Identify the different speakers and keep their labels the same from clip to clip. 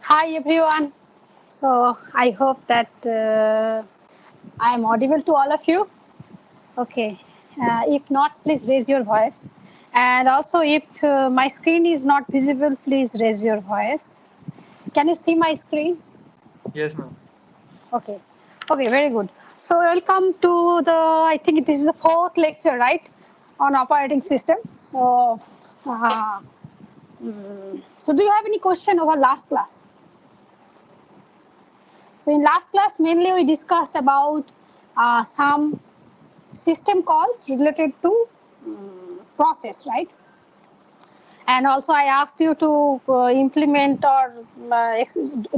Speaker 1: Hi everyone. So I hope that I am audible to all of you. Okay. If not, please raise your voice. And also, if my screen is not visible, please raise your voice. Can you see my screen?
Speaker 2: Yes, ma'am.
Speaker 1: Okay. Okay. Very good. So welcome to the. I think this is the fourth lecture, right, on operating system. So, uh, so do you have any question over last class? So in last class, mainly we discussed about some system calls related to process, right? And also I asked you to implement or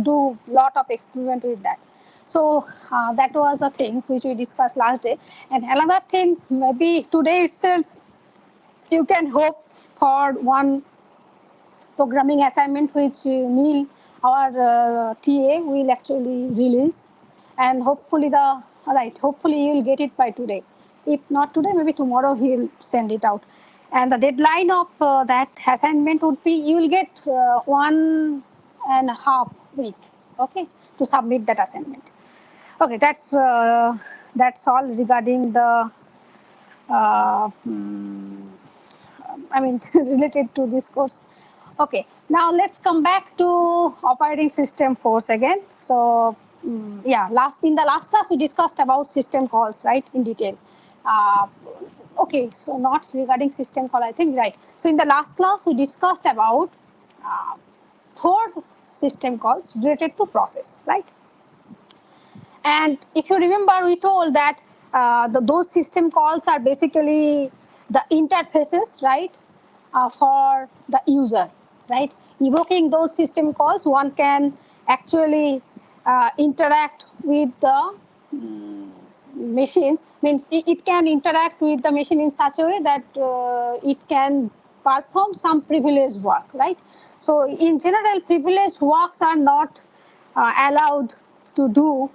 Speaker 1: do lot of experiment with that. So that was the thing which we discussed last day. And another thing, maybe today itself, you can hope for one programming assignment which Neil, our TA, will actually release, and hopefully you will get it by today. If not today, maybe tomorrow he'll send it out. And the deadline of that assignment would be you will get 1.5 week, okay, to submit that assignment. Okay, that's all regarding the I mean related to this course. Okay, now let's come back to operating system course again. So yeah, in the last class we discussed about system calls, right, in detail. Uh, okay, so not regarding system call, I think, right. So in the last class we discussed about uh, four system calls related to process, right? And if you remember, we told that those system calls are basically the interfaces, right, for the user, right? Evoking those system calls, one can actually interact with the machines. Means it can interact with the machine in such a way that it can perform some privileged work, right? So in general, privileged works are not allowed to do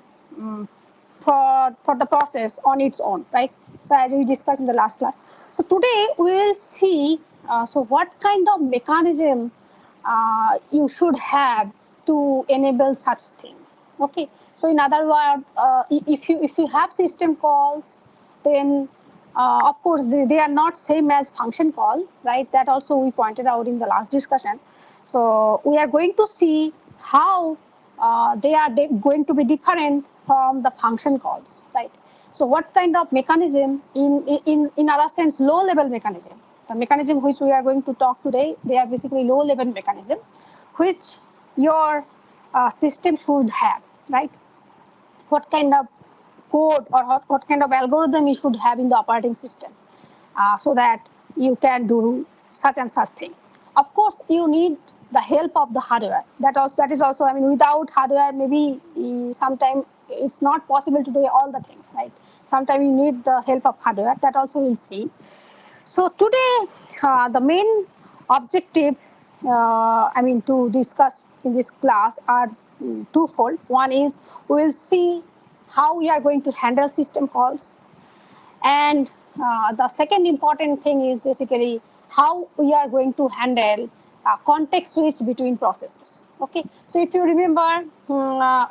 Speaker 1: for the process on its own, right? So as we discussed in the last class. So today we will see so what kind of mechanism you should have to enable such things. Okay. So in other words, if you have system calls, then of course they are not same as function call, right? That also we pointed out in the last discussion. So we are going to see how they are going to be different from the function calls, right? So what kind of mechanism in our sense, low level mechanism, the mechanism which we are going to talk today, they are basically low level mechanism which your system should have, right? What kind of code or what kind of algorithm you should have in the operating system so that you can do such and such thing. Of course, you need the help of the hardware. That is also, I mean, without hardware, maybe sometimes it's not possible to do all the things, right? Sometimes you need the help of hardware. That also we'll see. So today, the main objective, to discuss in this class are twofold. One is we will see how we are going to handle system calls, and the second important thing is basically how we are going to handle context switch between processes. Okay, so if you remember,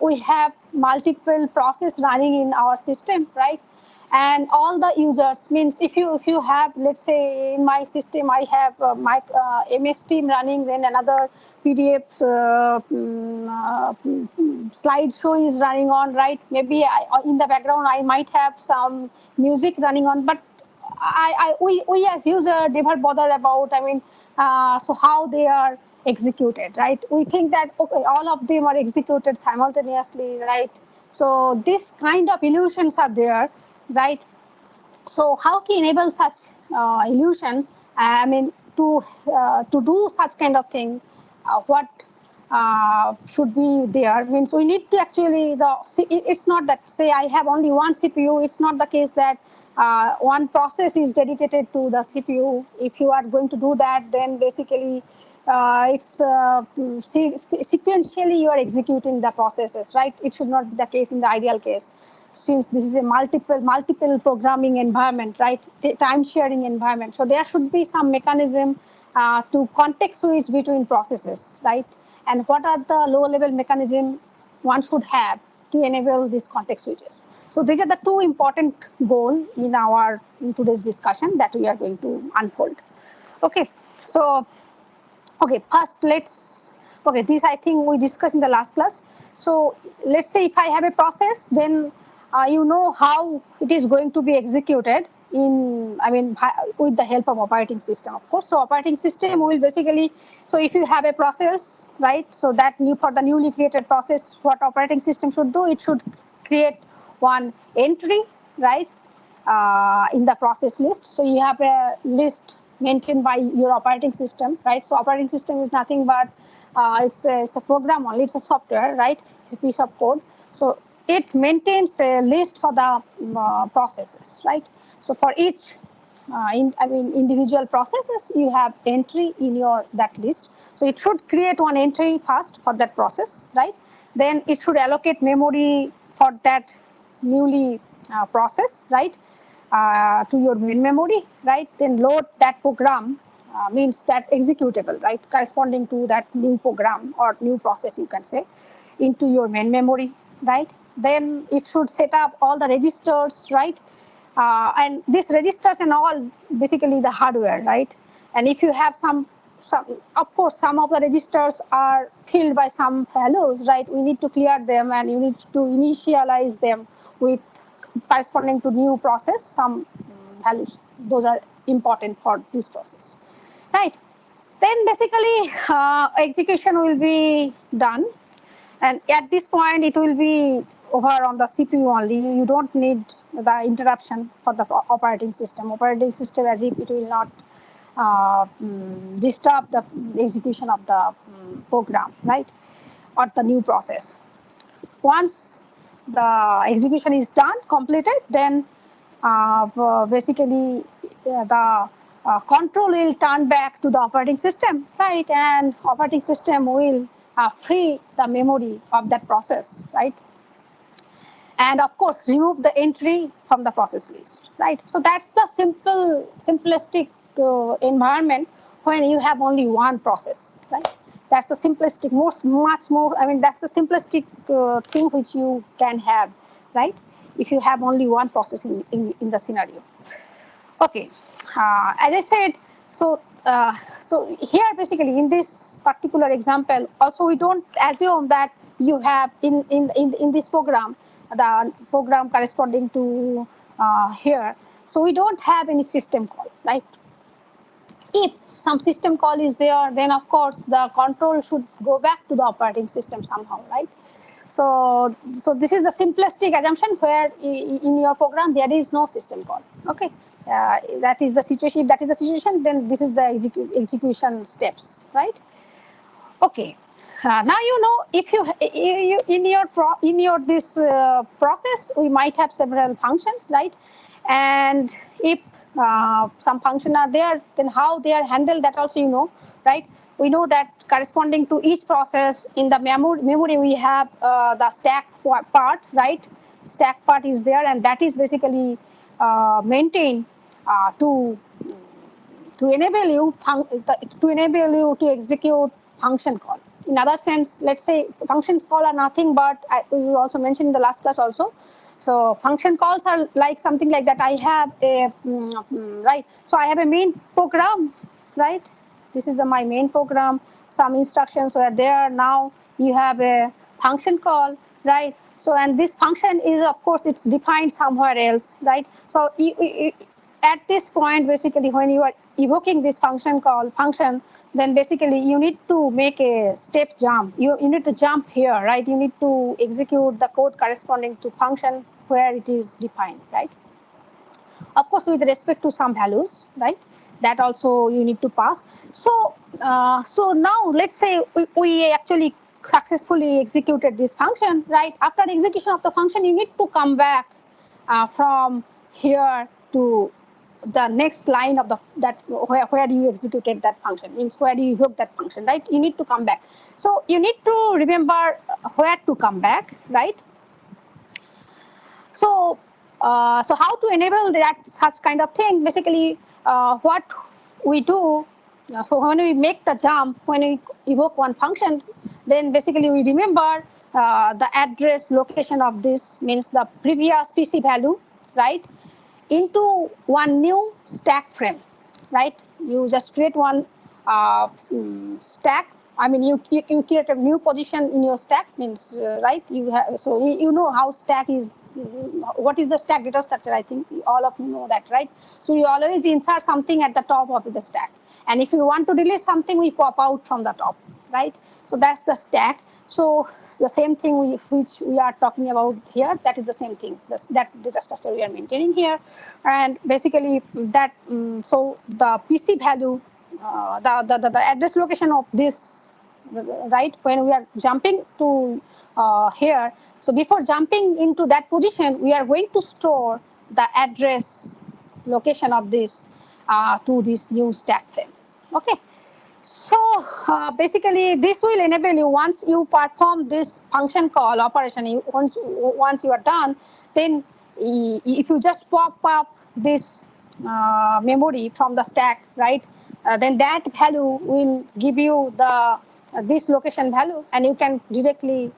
Speaker 1: we have multiple process running in our system, right? And all the users, means if you have, let's say in my system I have my MS Team running, then another PDF slideshow is running on, right? Maybe in the background I might have some music running on, but we as user never bother about, so how they are executed, right? We think that okay, all of them are executed simultaneously, right? So this kind of illusions are there, right? So how to enable such illusion, to do such kind of thing, what should be there, means we need to actually it's not that say I have only one CPU. It's not the case that one process is dedicated to the CPU. If you are going to do that, then basically it's sequentially you are executing the processes, right? It should not be the case in the ideal case, since this is a multiple programming environment, right? Time sharing environment. So there should be some mechanism to context switch between processes, right? and what are the low-level mechanism one should have to enable these context switches. So these are the two important goals in today's discussion that we are going to unfold. Okay, so first this I think we discussed in the last class. So let's say if I have a process, then you know how it is going to be executed with the help of operating system, of course. So operating system will basically, so if you have a process, right, so that for the newly created process, what operating system should do, it should create one entry, right, in the process list. So you have a list maintained by your operating system, right? So operating system is nothing but it's a program only, it's a software, right? It's a piece of code. So it maintains a list for the processes, right? So for each individual processes, you have entry in that list. So it should create one entry first for that process, right? Then it should allocate memory for that newly process, right? To your main memory, right? Then load that program, means that executable, right? Corresponding to that new program or new process, you can say, into your main memory, right? Then it should set up all the registers, right? And these registers and all basically the hardware, right? And if you have some, of course, some of the registers are filled by some values, right? We need to clear them and you need to initialize them with corresponding to new process, some values. Those are important for this process, right? Then basically execution will be done. And at this point, it will be over on the CPU only. You don't need the interruption for the operating system. Operating system, as if it will not disturb the execution of the program, right, or the new process. Once the execution is done, completed, then basically the control will turn back to the operating system, right? And operating system will free the memory of that process, right? And of course, remove the entry from the process list, right? So that's the simplistic environment when you have only one process, right? That's the simplistic, much more, that's the simplistic thing which you can have, right? If you have only one process in the scenario. Okay, as I said, so here basically in this particular example, also we don't assume that you have in this program, the program corresponding to here. So we don't have any system call, right? If some system call is there, then of course the control should go back to the operating system somehow, right? So this is the simplistic assumption where in your program there is no system call. Okay, that is the situation. If that is the situation, then this is the execution steps, right? Okay. Now you know if you in your this process we might have several functions, right? And if some function are there, then how they are handled, that also you know, right? We know that corresponding to each process in the memory we have the stack part, right? Stack part is there, and that is basically maintained to enable you to execute function call. In other sense, let's say functions call are nothing but we also mentioned in the last class also. So function calls are like something like that. I have a right. So I have a main program, right? This is my main program. Some instructions were there. Now you have a function call, right? So and this function is, of course, it's defined somewhere else, right? So at this point, basically, when you are evoking this function, then basically you need to make a step jump. You need to jump here, right? You need to execute the code corresponding to function where it is defined, right? Of course, with respect to some values, right? That also you need to pass. So now let's say we actually successfully executed this function, right? After execution of the function, you need to come back from here to the next line of where you executed that function, means where you hook that function, right? You need to come back. So you need to remember where to come back, right? So how to enable that such kind of thing? Basically, what we do So when we make the jump, when we evoke one function, then basically we remember the address location of this, means the previous PC value, right, into one new stack frame, right? You just create one stack. I mean, you create a new position in your stack, means right? You have, so you know how stack is. What is the stack data structure? I think all of you know that, right? So you always insert something at the top of the stack, and if you want to delete something, we pop out from the top, right? So that's the stack. So the same thing which we are talking about here, that is the same thing. That data structure we are maintaining here, and basically that. So the PC value, the address location of this, right? When we are jumping to here, so before jumping into that position, we are going to store the address location of this to this new stack frame. Okay. So basically, this will enable you, once you perform this function call operation, once you are done, then if you just pop up this memory from the stack, right, then that value will give you the this location value, and you can directly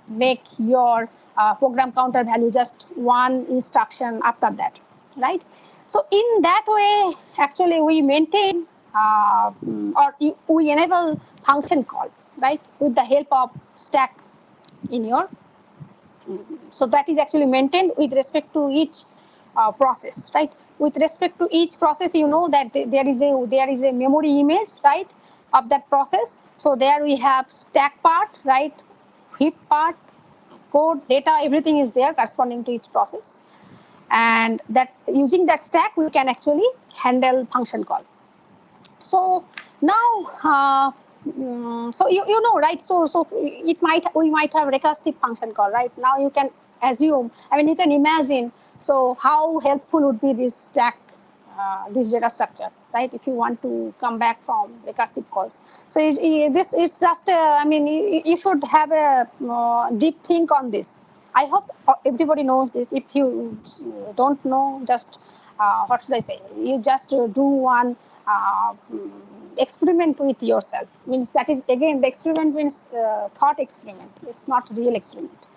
Speaker 1: make your program counter value just one instruction after that, right? So in that way, actually, we maintain or we enable function call, right, with the help of stack in your. So that is actually maintained with respect to each process, right? With respect to each process, you know that there is a memory image, right, of that process. So there we have stack part, right, heap part, code, data, everything is there corresponding to each process. And that using that stack, we can actually handle function call. So now, so you know, right? So we might have recursive function call, right? Now you can assume. I mean, you can imagine. So how helpful would be this stack, this data structure, right? If you want to come back from recursive calls. So this it's just. I mean, you should have a deep think on this. I hope everybody knows this. If you don't know, just what should I say? You just do one experiment with yourself. Means that is, again, the experiment means thought experiment. It's not real experiment.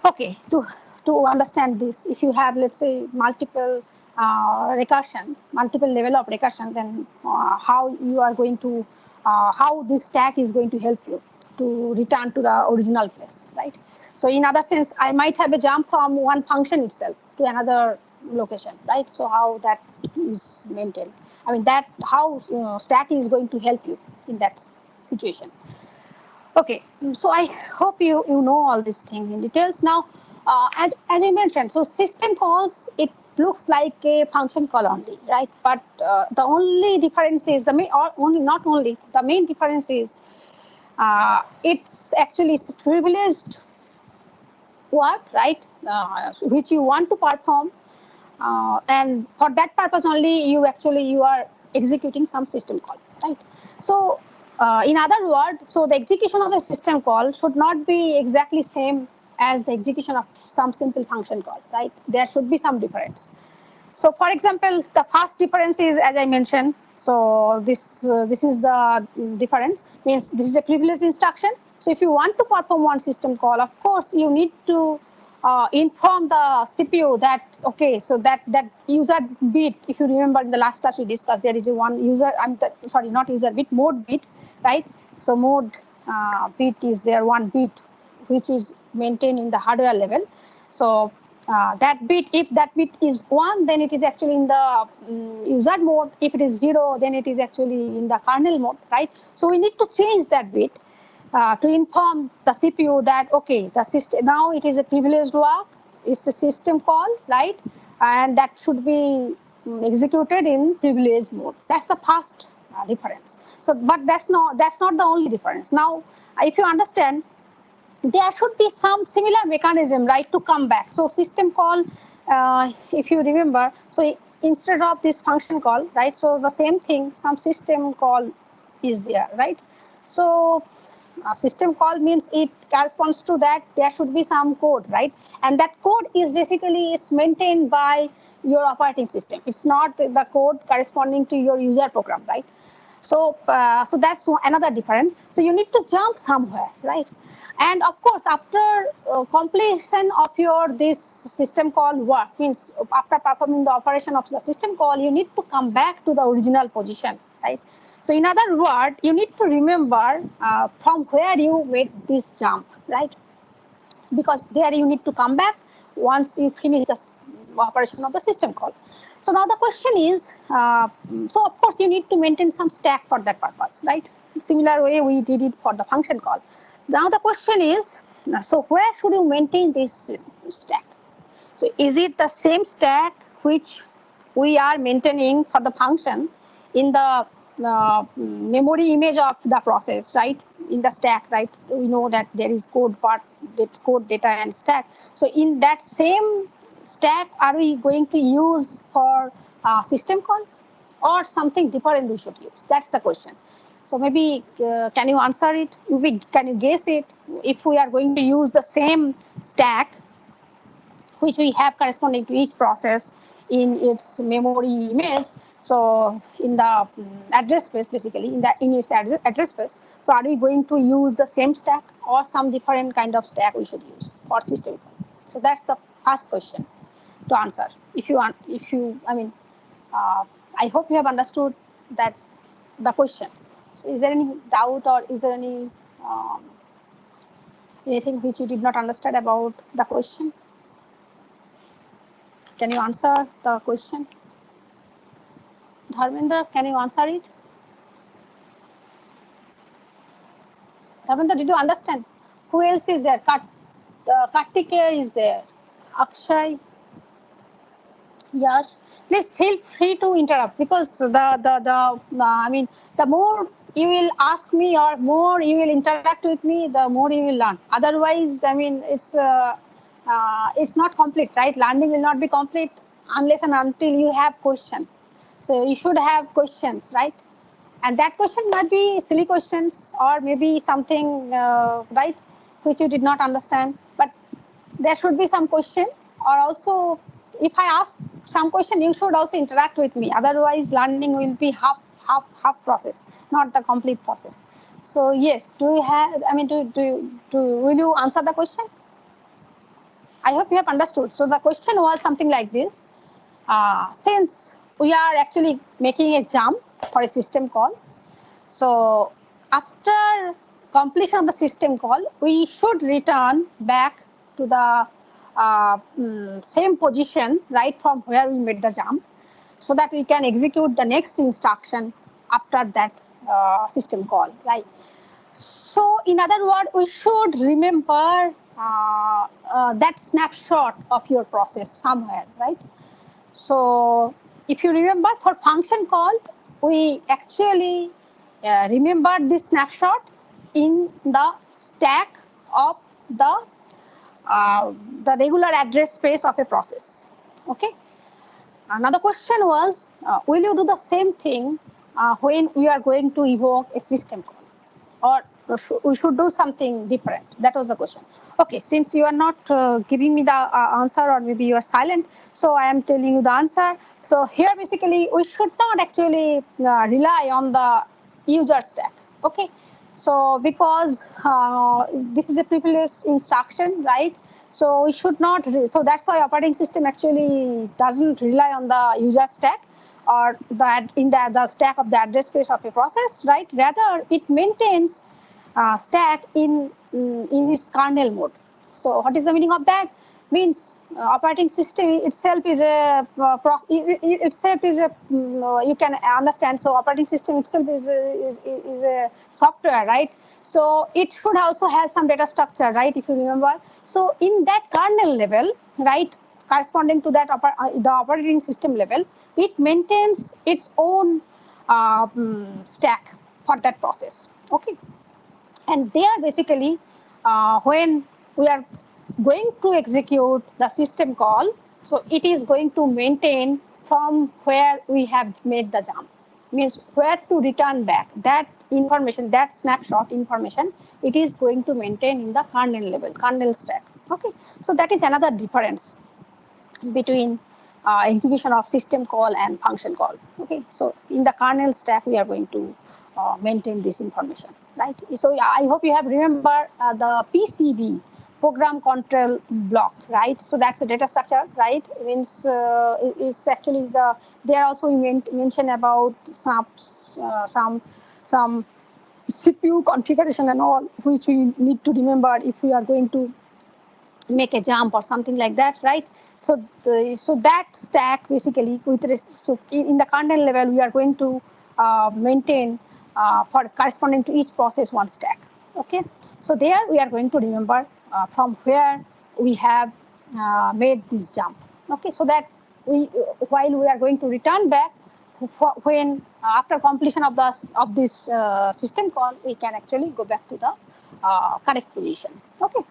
Speaker 1: Okay, to understand this, if you have, let's say, multiple recursions, multiple level of recursion, then how you are going to, how this stack is going to help you to return to the original place, right? So in other sense, I might have a jump from one function itself to another location, right? So how that is maintained. I mean, that how stack is going to help you in that situation. Okay, so I hope you know all these things in details. Now, as you mentioned, so system calls, it looks like a function call only, right? But the only difference is the main, or only not only the main difference is it's actually privileged work, right? Which you want to perform, and for that purpose only, you are executing some system call, right? So in other words, so the execution of a system call should not be exactly same as the execution of some simple function call, right? There should be some difference. So for example, the first difference is, as I mentioned, so this is the difference, means this is a privileged instruction. So if you want to perform one system call, of course, you need to inform the CPU that, okay, so that user bit, if you remember in the last class we discussed, there is a one user, sorry, not user bit, mode bit, right? So mode bit is there, one bit, which is maintained in the hardware level. So that bit, if that bit is 1, then it is actually in the user mode. If it is 0, then it is actually in the kernel mode, right? So we need to change that bit to inform the CPU that, okay, the system, now it is a privileged work, it's a system call, right? And that should be executed in privileged mode. That's the first difference. So, but that's not the only difference. Now, if you understand, there should be some similar mechanism, right, to come back. So system call, if you remember, so instead of this function call, right, so the same thing, some system call is there, right? So system call means it corresponds to that there should be some code, right? And that code is basically, it's maintained by your operating system. It's not the code corresponding to your user program, right? So, so that's another difference. So you need to jump somewhere, right? And of course, after completion of your this system call work, means after performing the operation of the system call, you need to come back to the original position, right? So in other words, you need to remember from where you made this jump, right? Because there you need to come back once you finish the operation of the system call. So now the question is, so of course you need to maintain some stack for that purpose, right? Similar way we did it for the function call. Now the question is, so where should you maintain this stack? So is it the same stack which we are maintaining for the function in the memory image of the process, right? In the stack, right? We know that there is code part, code, data, and stack. So in that same stack, are we going to use for system call, or something different we should use? That's the question. So maybe can you answer it? Maybe can you guess it? If we are going to use the same stack which we have corresponding to each process in its memory image. So in the address space, basically in its address space. So are we going to use the same stack or some different kind of stack we should use for system call? So that's the first question to answer. If you, I mean, I hope you have understood that the question. So is there any doubt, or is there any anything which you did not understand about the question? Can you answer the question? Dharmendra, can you answer it? Dharmendra, did you understand? Who else is there? Kartikeya is there. Akshay. Yes. Please feel free to interrupt, because I mean, the more you will ask me or more you will interact with me, the more you will learn. Otherwise, I mean, it's not complete, right? Learning will not be complete unless and until you have question. So you should have questions, right? And that question might be silly questions, or maybe something, right, which you did not understand. But there should be some question, or also if I ask some question, you should also interact with me. Otherwise, learning will be half process, not the complete process. So yes, do you have? I mean, will you answer the question? I hope you have understood. So the question was something like this: since we are actually making a jump for a system call, so after completion of the system call, we should return back to the same position, right, from where we made the jump, so that we can execute the next instruction after that system call, right? So in other words, we should remember that snapshot of your process somewhere, right? So if you remember, for function call, we actually remember this snapshot in the stack of the regular address space of a process. Okay. Another question was, will you do the same thing when we are going to evoke a system call, or we should do something different? That was the question. Okay, since you are not giving me the answer, or maybe you are silent, so I am telling you the answer. So here basically we should not actually rely on the user stack. Okay, so because this is a privileged instruction, right? So we should not, so that's why operating system actually doesn't rely on the user stack, or that in the stack of the address space of a process, right? Rather, it maintains stack in its kernel mode. So what is the meaning of that? Means operating system itself is a you can understand. So operating system itself is a software, right? So it should also have some data structure, right? If you remember. So in that kernel level, right, corresponding to that the operating system level, it maintains its own stack for that process. Okay. And there basically, when we are going to execute the system call, so it is going to maintain from where we have made the jump, means where to return back. That information, that snapshot information, it is going to maintain in the kernel level, kernel stack. Okay, so that is another difference between execution of system call and function call. Okay, so in the kernel stack, we are going to maintain this information, right? So I hope you have remember the PCB, program control block, right? So that's the data structure, right? It means it's actually there also we mention about some CPU configuration and all, which we need to remember if we are going to make a jump or something like that, right? So so that stack basically so in the kernel level we are going to maintain for corresponding to each process one stack. Okay, so there we are going to remember from where we have made this jump. Okay, so that we while we are going to return back when after completion of this system call, we can actually go back to the correct position. Okay.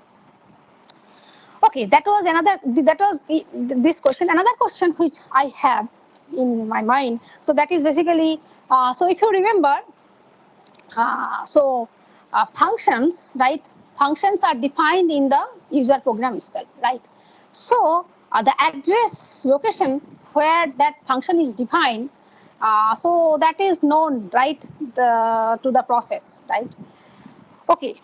Speaker 1: Okay, that was this question. Another question which I have in my mind. So that is basically so if you remember, functions, right? Functions are defined in the user program itself, right? So the address location where that function is defined, so that is known, right, to the process, right? Okay.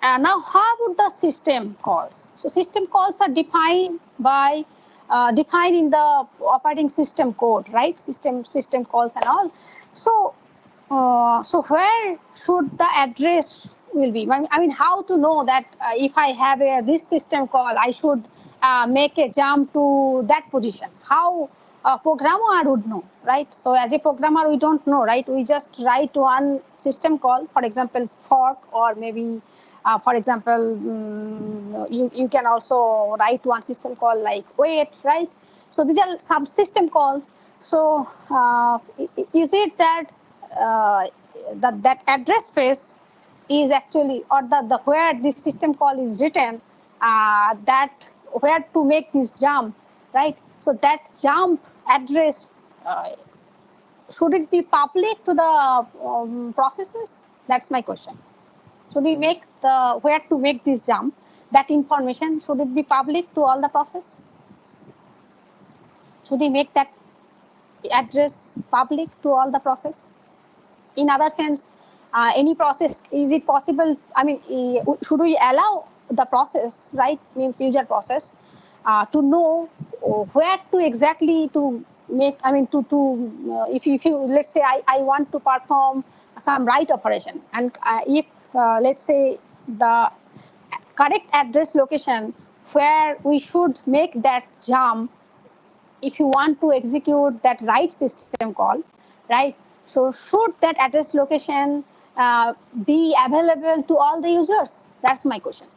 Speaker 1: Now, how about the system calls? So, system calls are defined by defined in the operating system code, right? System calls and all. So, so where should the address will be? I mean, how to know that if I have this system call, I should make a jump to that position? How a programmer would know, right? So as a programmer, we don't know, right? We just write one system call, for example, fork, or maybe, for example, you can also write one system call like wait, right? So these are subsystem calls. So is it that that address space is actually, or the where this system call is written, that where to make this jump, right? So that jump address, should it be public to the processes? That's my question. Should we make the where to make this jump? That information, should it be public to all the process? Should we make that address public to all the process? In other sense, any process, is it possible? I mean, should we allow the process, right? Means user process, to know where to exactly to make. I mean, if you let's say I want to perform some write operation, and if let's say the correct address location where we should make that jump if you want to execute that write system call, right? So should that address location be available to all the users? That's my question.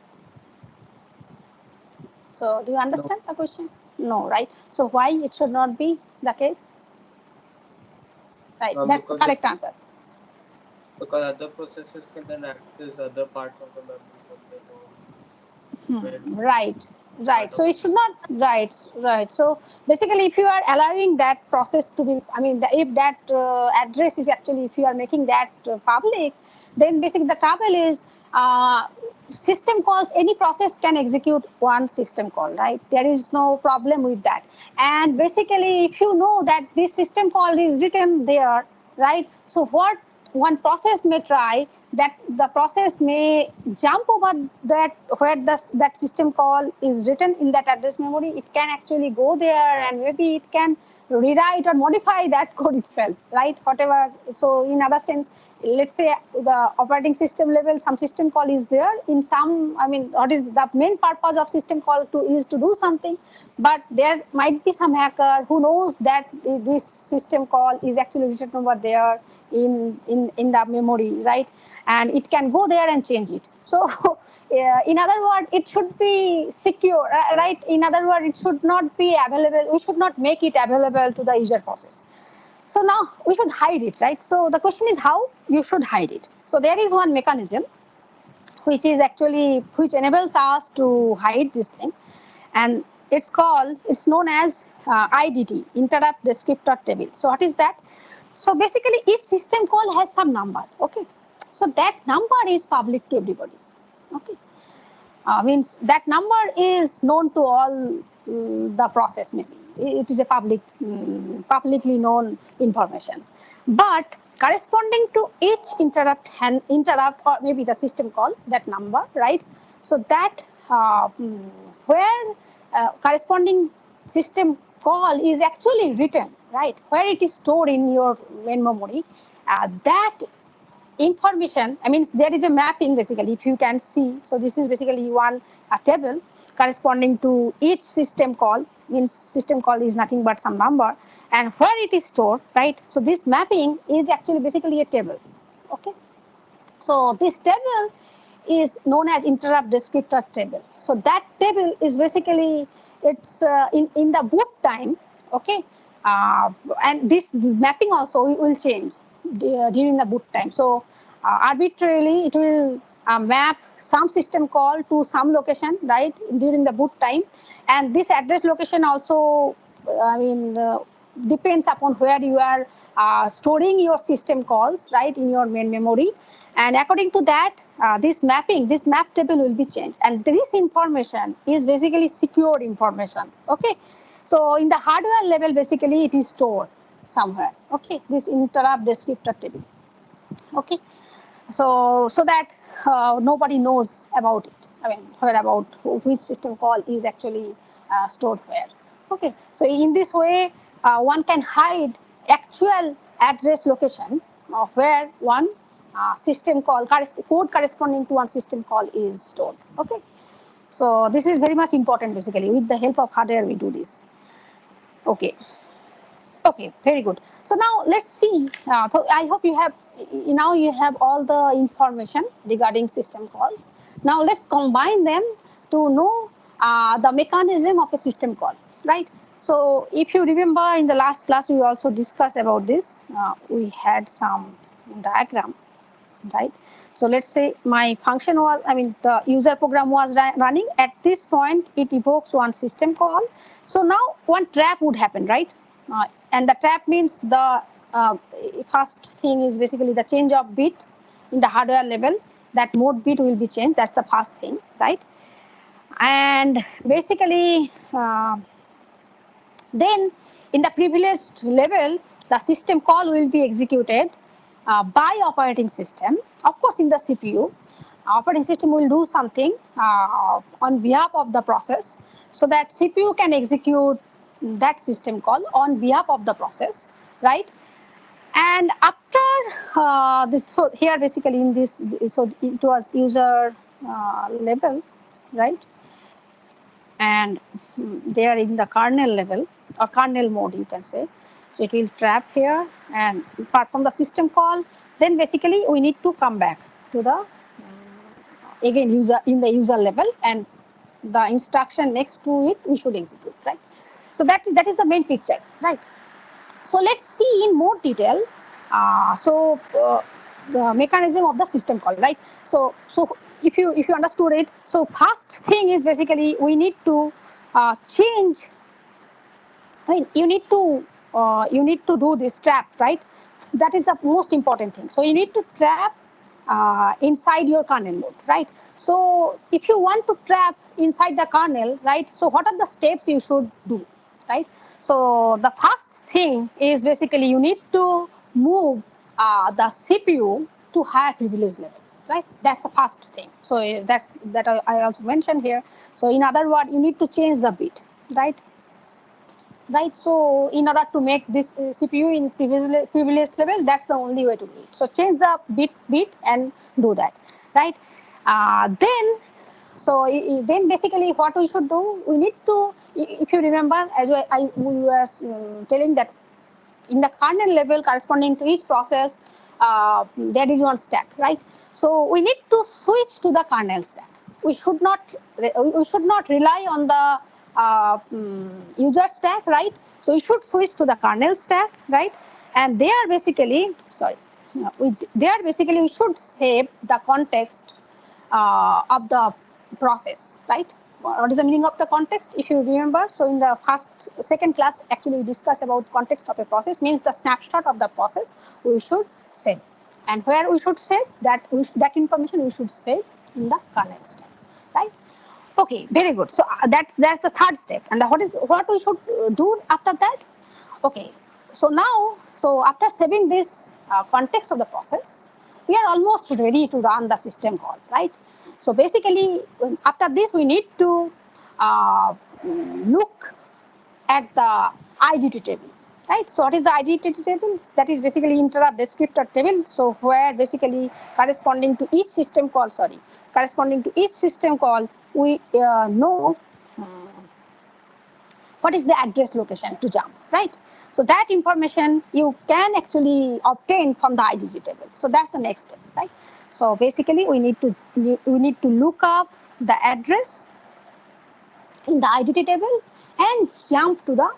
Speaker 1: So do you understand the question? No, right? So why it should not be the case? Right, that's the correct answer.
Speaker 2: Because other processes can then access other parts of the memory from their own.
Speaker 1: Right. So it should not, right. So basically, if you are allowing that process to be, I mean, if that address is actually, if you are making that public, then basically the trouble is system calls, any process can execute one system call, right? There is no problem with that. And basically, if you know that this system call is written there, right? So what one process may try, that the process may jump over that where that system call is written in that address memory. It can actually go there and maybe it can rewrite or modify that code itself, right? Whatever. So in other sense, let's say the operating system level, some system call is there in some, I mean, what is the main purpose of system call is to do something, but there might be some hacker who knows that this system call is actually written over there in the memory, right? And it can go there and change it. So in other words, it should be secure, right? In other words, it should not be available. We should not make it available to the user process. So now we should hide it, right? So the question is how you should hide it. So there is one mechanism which enables us to hide this thing, and it's known as IDT, interrupt descriptor table. So what is that? So basically each system call has some number, okay? So that number is public to everybody, okay? Means that number is known to all the process maybe. It is a publicly known information. But corresponding to each interrupt or maybe the system call, that number, right? So that where corresponding system call is actually written, right, where it is stored in your main memory, that information, I mean, there is a mapping basically, if you can see. So this is basically a table corresponding to each system call, means system call is nothing but some number, and where it is stored, right? So this mapping is actually basically a table. Okay, so this table is known as interrupt descriptor table. So that table is basically, it's in the boot time. Okay, and this mapping also will change during the boot time. So arbitrarily it will map some system call to some location, right, during the boot time, and this address location also, I mean, depends upon where you are storing your system calls, right, in your main memory. And according to that, this map table will be changed, and this information is basically secured information. Okay, so in the hardware level, basically it is stored somewhere. Okay, this interrupt descriptor table. Okay, so that nobody knows about it. I mean, where about which system call is actually stored where. Okay, so in this way, one can hide actual address location of where one system call, code corresponding to one system call is stored. Okay, so this is very much important. Basically, with the help of hardware, we do this. Okay. Okay, very good. So now let's see. So I hope you have all the information regarding system calls. Now let's combine them to know the mechanism of a system call, right? So if you remember in the last class, we also discussed about this. We had some diagram, right? So let's say my function was, I mean, the user program was running. At this point, it evokes one system call. So now one trap would happen, right? And the trap means the first thing is basically the change of bit in the hardware level. That mode bit will be changed. That's the first thing, right? And basically, then in the privileged level, the system call will be executed by operating system. Of course, in the CPU, operating system will do something on behalf of the process, so that CPU can execute that system call on behalf of the process, right? And after this, so here basically in this, so it was user level, right? And they are in the kernel level or kernel mode, you can say. So it will trap here and perform the system call. Then basically we need to come back to the again user in the user level, and the instruction next to it we should execute, right? So that is the main picture, right? So let's see in more detail. The mechanism of the system call, right? So if you understood it, so first thing is basically we need to change. I mean, you need to do this trap, right? That is the most important thing. So you need to trap inside your kernel mode, right? So if you want to trap inside the kernel, right? So what are the steps you should do, right? So the first thing is basically you need to move the CPU to higher privilege level, right? That's the first thing. So that I also mentioned here. So in other words, you need to change the bit, right? Right, so in order to make this CPU in privilege level, that's the only way to do it. So change the bit and do that, right? Then basically what we should do, we need to, if you remember, as we were telling that in the kernel level corresponding to each process, there is one stack, right? So we need to switch to the kernel stack. We should not rely on the user stack, right? So we should switch to the kernel stack, right? And there basically, we should save the context of the process, right? What is the meaning of the context? If you remember, so in the second class, actually we discussed about context of a process, means the snapshot of the process we should save. And where we should save that, that information we should save in the kernel stack, right? Okay, very good. So that's the third step. And what we should do after that? Okay, so now, so after saving this context of the process, we are almost ready to run the system call, right? So basically, after this, we need to look at the IDT table, right? So what is the IDT table? That is basically interrupt descriptor table. So where basically corresponding to each system call, we know what is the address location to jump, right? So that information you can actually obtain from the IDT table. So that's the next step, right? So basically we need to look up the address in the IDT table and jump to the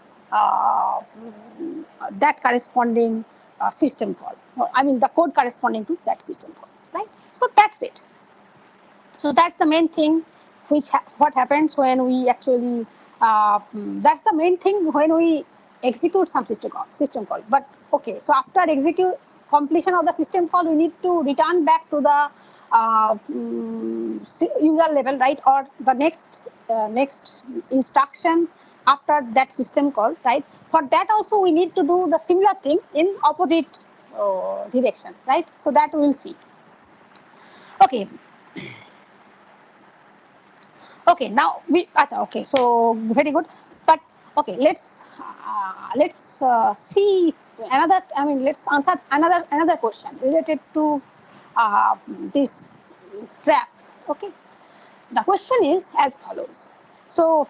Speaker 1: that corresponding system call. I mean the code corresponding to that system call, right? So that's it. So that's the main thing what happens when we actually that's the main thing when we execute some system call. But okay, so after execute completion of the system call, we need to return back to the user level, right? Or the next instruction after that system call, right? For that also we need to do the similar thing in opposite direction, right? So that we will see. Okay. Okay, now okay, so very good. But okay, let's see another. I mean, let's answer another question related to this trap. Okay, the question is as follows. So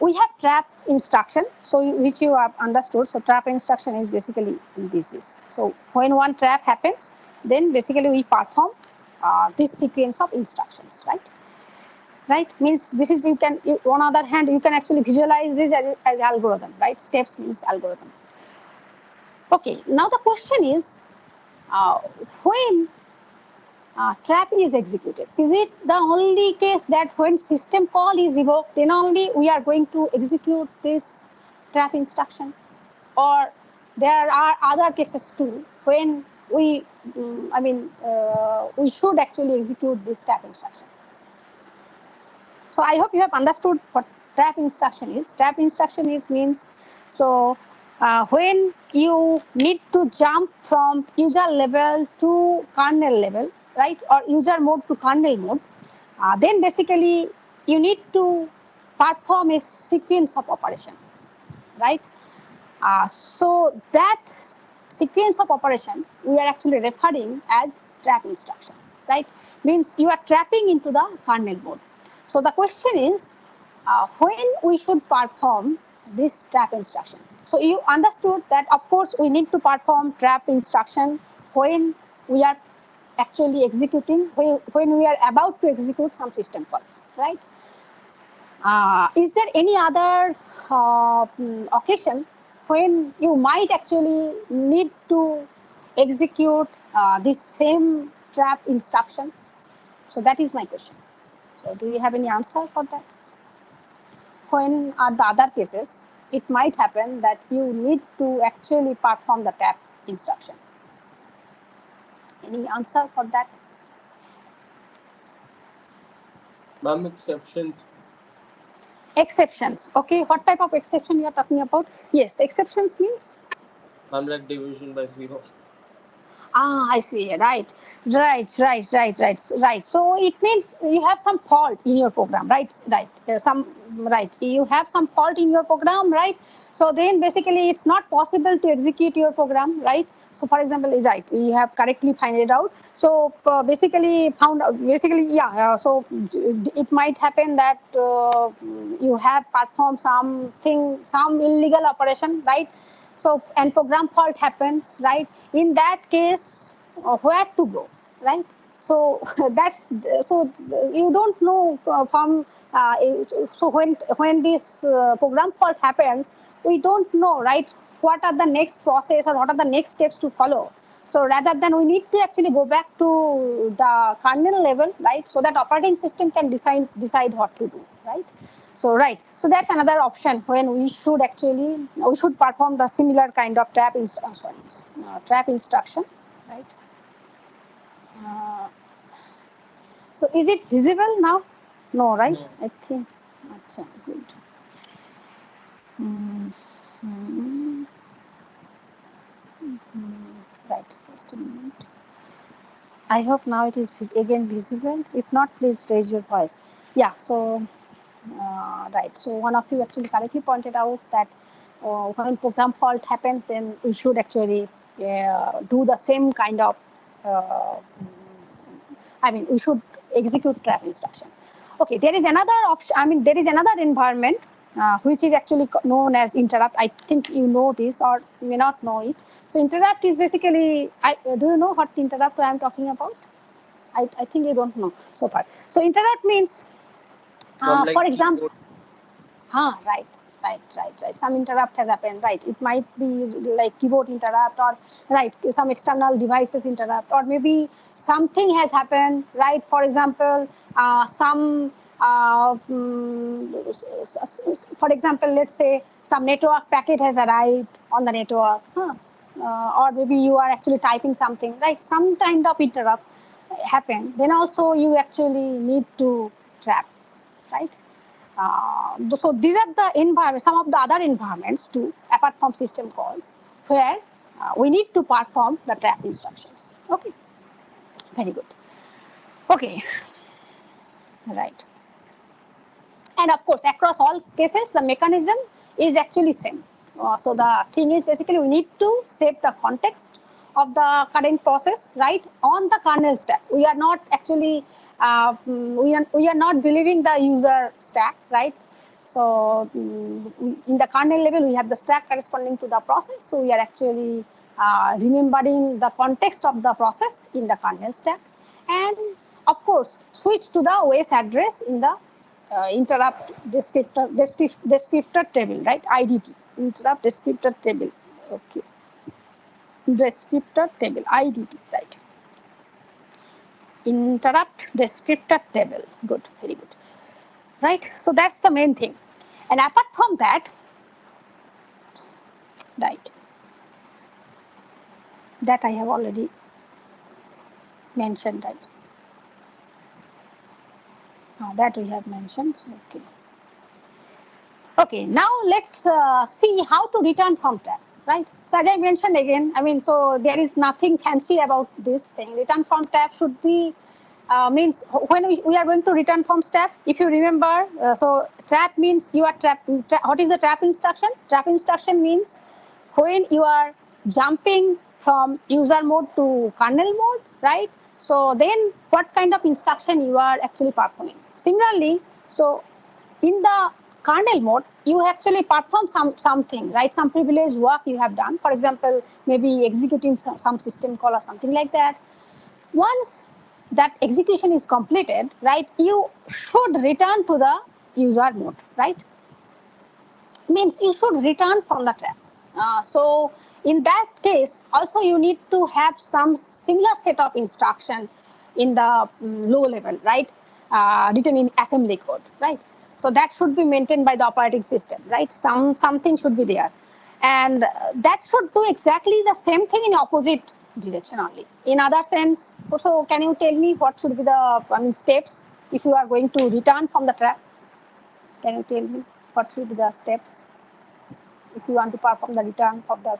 Speaker 1: we have trap instruction, so which you have understood. So trap instruction is basically this. So when one trap happens, then basically we perform this sequence of instructions, right? Right, means this is on other hand you can actually visualize this as algorithm, right? Steps means algorithm. Okay, now the question is when trap is executed, is it the only case that when system call is evoked then only we are going to execute this trap instruction, or there are other cases too when we we should actually execute this trap instruction? So I hope you have understood what trap instruction is. Trap instruction means, so when you need to jump from user level to kernel level, right, or user mode to kernel mode, then basically you need to perform a sequence of operation, right? So that sequence of operation we are actually referring as trap instruction, right? Means you are trapping into the kernel mode. So the question is when we should perform this trap instruction. So you understood that of course we need to perform trap instruction when we are actually executing, when we are about to execute some system call, right? Is there any other occasion when you might actually need to execute this same trap instruction? So that is my question. So do you have any answer for that? When are the other cases it might happen that you need to actually perform the trap instruction? Any answer for that?
Speaker 2: Ma'am, exceptions.
Speaker 1: Exceptions. Okay, what type of exception you are talking about? Yes, exceptions means?
Speaker 2: I'm like division by 0.
Speaker 1: I see. Right. So it means you have some fault in your program, right? You have some fault in your program, right? So then basically it's not possible to execute your program, right? So for example, right, you have correctly find it out. So so it might happen that you have performed some illegal operation, right? So and program fault happens, right? In that case, where to go, right? So that's so you don't know from so when this program fault happens, we don't know, right, what are the next process or what are the next steps to follow. So rather than we need to actually go back to the kernel level, right, so that operating system can decide what to do, right? So right, so that's another option when we should perform the similar kind of trap instruction, right? So is it visible now? No, right?
Speaker 2: No.
Speaker 1: I think. Achha, good. Right, just a minute. I hope now it is again visible. If not, please raise your voice. Yeah, so, right. So one of you actually correctly pointed out that when program fault happens, then we should actually do the same kind of, we should execute trap instruction. Okay, there is another option, there is another environment which is actually known as interrupt. I think you know this or may not know it. So interrupt is basically, do you know what interrupt I am talking about? I think you don't know so far. So interrupt means,
Speaker 2: From like
Speaker 1: for example,
Speaker 2: keyboard.
Speaker 1: right. Some interrupt has happened, right? It might be like keyboard interrupt or, right, some external devices interrupt, or maybe something has happened, right? For example, for example, let's say some network packet has arrived on the network, or maybe you are actually typing something, right? Some kind of interrupt happen. Then also you actually need to trap, right? So these are the environment, some of the other environments too, apart from system calls, where we need to perform the trap instructions. Okay, very good. Okay, right. And of course, across all cases, the mechanism is actually same. So the thing is basically we need to set the context of the current process, right, on the kernel stack. We are not actually we are not believing the user stack, right? So in the kernel level, we have the stack corresponding to the process. So we are actually remembering the context of the process in the kernel stack, and of course switch to the OS address in the interrupt descriptor table, right? IDT, interrupt descriptor table. Okay, descriptor table, IDT, right? Interrupt descriptor table. Good, very good. Right. So that's the main thing. And apart from that, right, that I have already mentioned, right? That we have mentioned. So, okay. Okay, now let's see how to return from trap, right? So as I mentioned again, so there is nothing fancy about this thing. Return from trap should be, means when we are going to return from trap, if you remember, so trap means you are trapped. What is the trap instruction? Trap instruction means when you are jumping from user mode to kernel mode, right? So then what kind of instruction you are actually performing. Similarly, so in the kernel mode, you actually perform something, right? Some privileged work you have done. For example, maybe executing some system call or something like that. Once that execution is completed, right, you should return to the user mode, right? Means you should return from the trap. So in that case, also you need to have some similar set of instruction in the low level, right? Written in assembly code, right? So that should be maintained by the operating system, right? Something should be there, and that should do exactly the same thing in opposite direction only. In other sense, so can you tell me what should be the steps if you are going to return from the trap? Can you tell me what should be the steps if you want to perform the return of the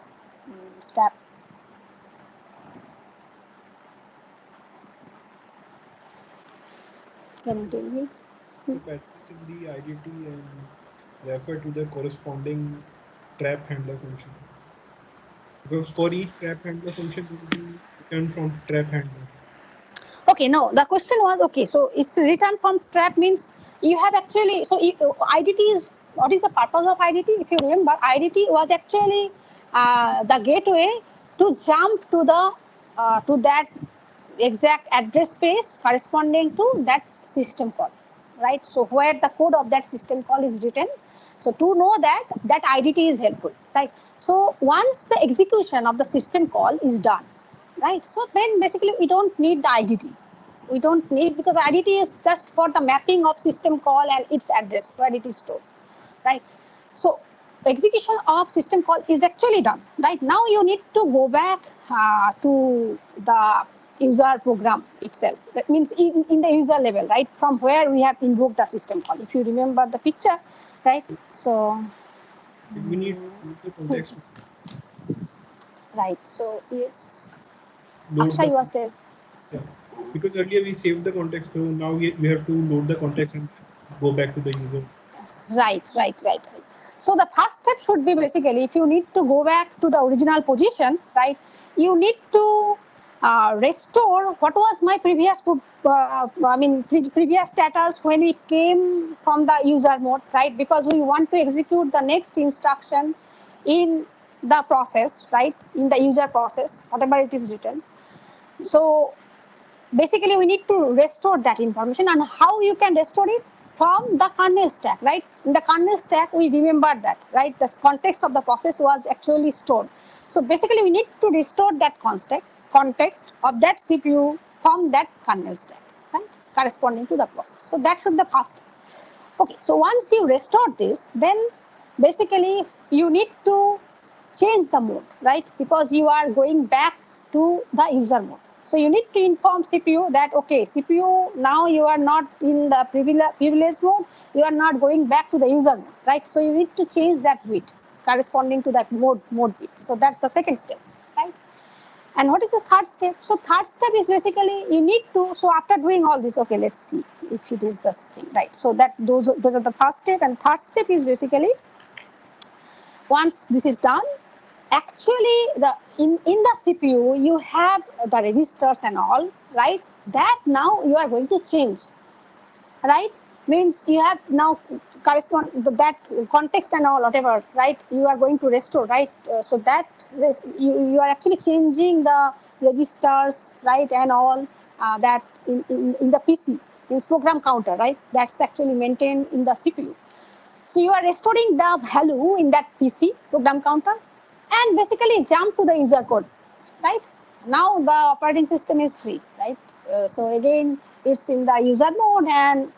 Speaker 1: step? Can you tell me?
Speaker 3: Keep address in the IDT and refer to the corresponding trap handler function. Because for each trap handler function, there will be return from trap handler.
Speaker 1: Okay, no, the question was, okay, so it's return from trap means you have actually, so IDT is, what is the purpose of IDT? If you remember, IDT was actually the gateway to jump to the to that exact address space corresponding to that system call, right? So where the code of that system call is written. So to know that, that IDT is helpful, right? So once the execution of the system call is done, right? So then basically we don't need the IDT. We don't need, because IDT is just for the mapping of system call and its address where it is stored, right? So execution of system call is actually done, right? Now you need to go back to the user program itself. That means in the user level, right? From where we have invoked the system call. If you remember the picture, right? So
Speaker 3: We need user context.
Speaker 1: right. So yes.
Speaker 3: load
Speaker 1: Akshay,
Speaker 3: the
Speaker 1: was there.
Speaker 3: yeah. Because earlier we saved the context, so now we have to load the context and go back to the user.
Speaker 1: Right. So the first step should be basically, if you need to go back to the original position, right, you need to restore what was my previous previous status when we came from the user mode, right, because we want to execute the next instruction in the process, right, in the user process, whatever it is written. So basically we need to restore that information, and how you can restore it? From the kernel stack, right? In the kernel stack, we remember that, right? The context of the process was actually stored. So basically we need to restore that context of that CPU from that kernel stack, right? Corresponding to the process. So that should be the first step. Okay, so once you restore this, then basically you need to change the mode, right? Because you are going back to the user mode. So you need to inform CPU that, okay, CPU, now you are not in the privilege mode, you are not going back to the user mode, right? So you need to change that bit corresponding to that mode bit. So that's the second step, right? And what is the third step? So third step is basically you need to, so after doing all this, okay, let's see if it is this thing, right? So that those are the first step, and third step is basically, once this is done, actually in the CPU you have the registers and all, right? That now you are going to change, right? Means you have now correspond that context and all, whatever, right? You are going to restore, right? So that you are actually changing the registers, right, and all that in the PC, in program counter, right? That's actually maintained in the CPU. So you are restoring the value in that PC program counter, and basically jump to the user code, right? Now the operating system is free, right? So again, it's in the user mode, and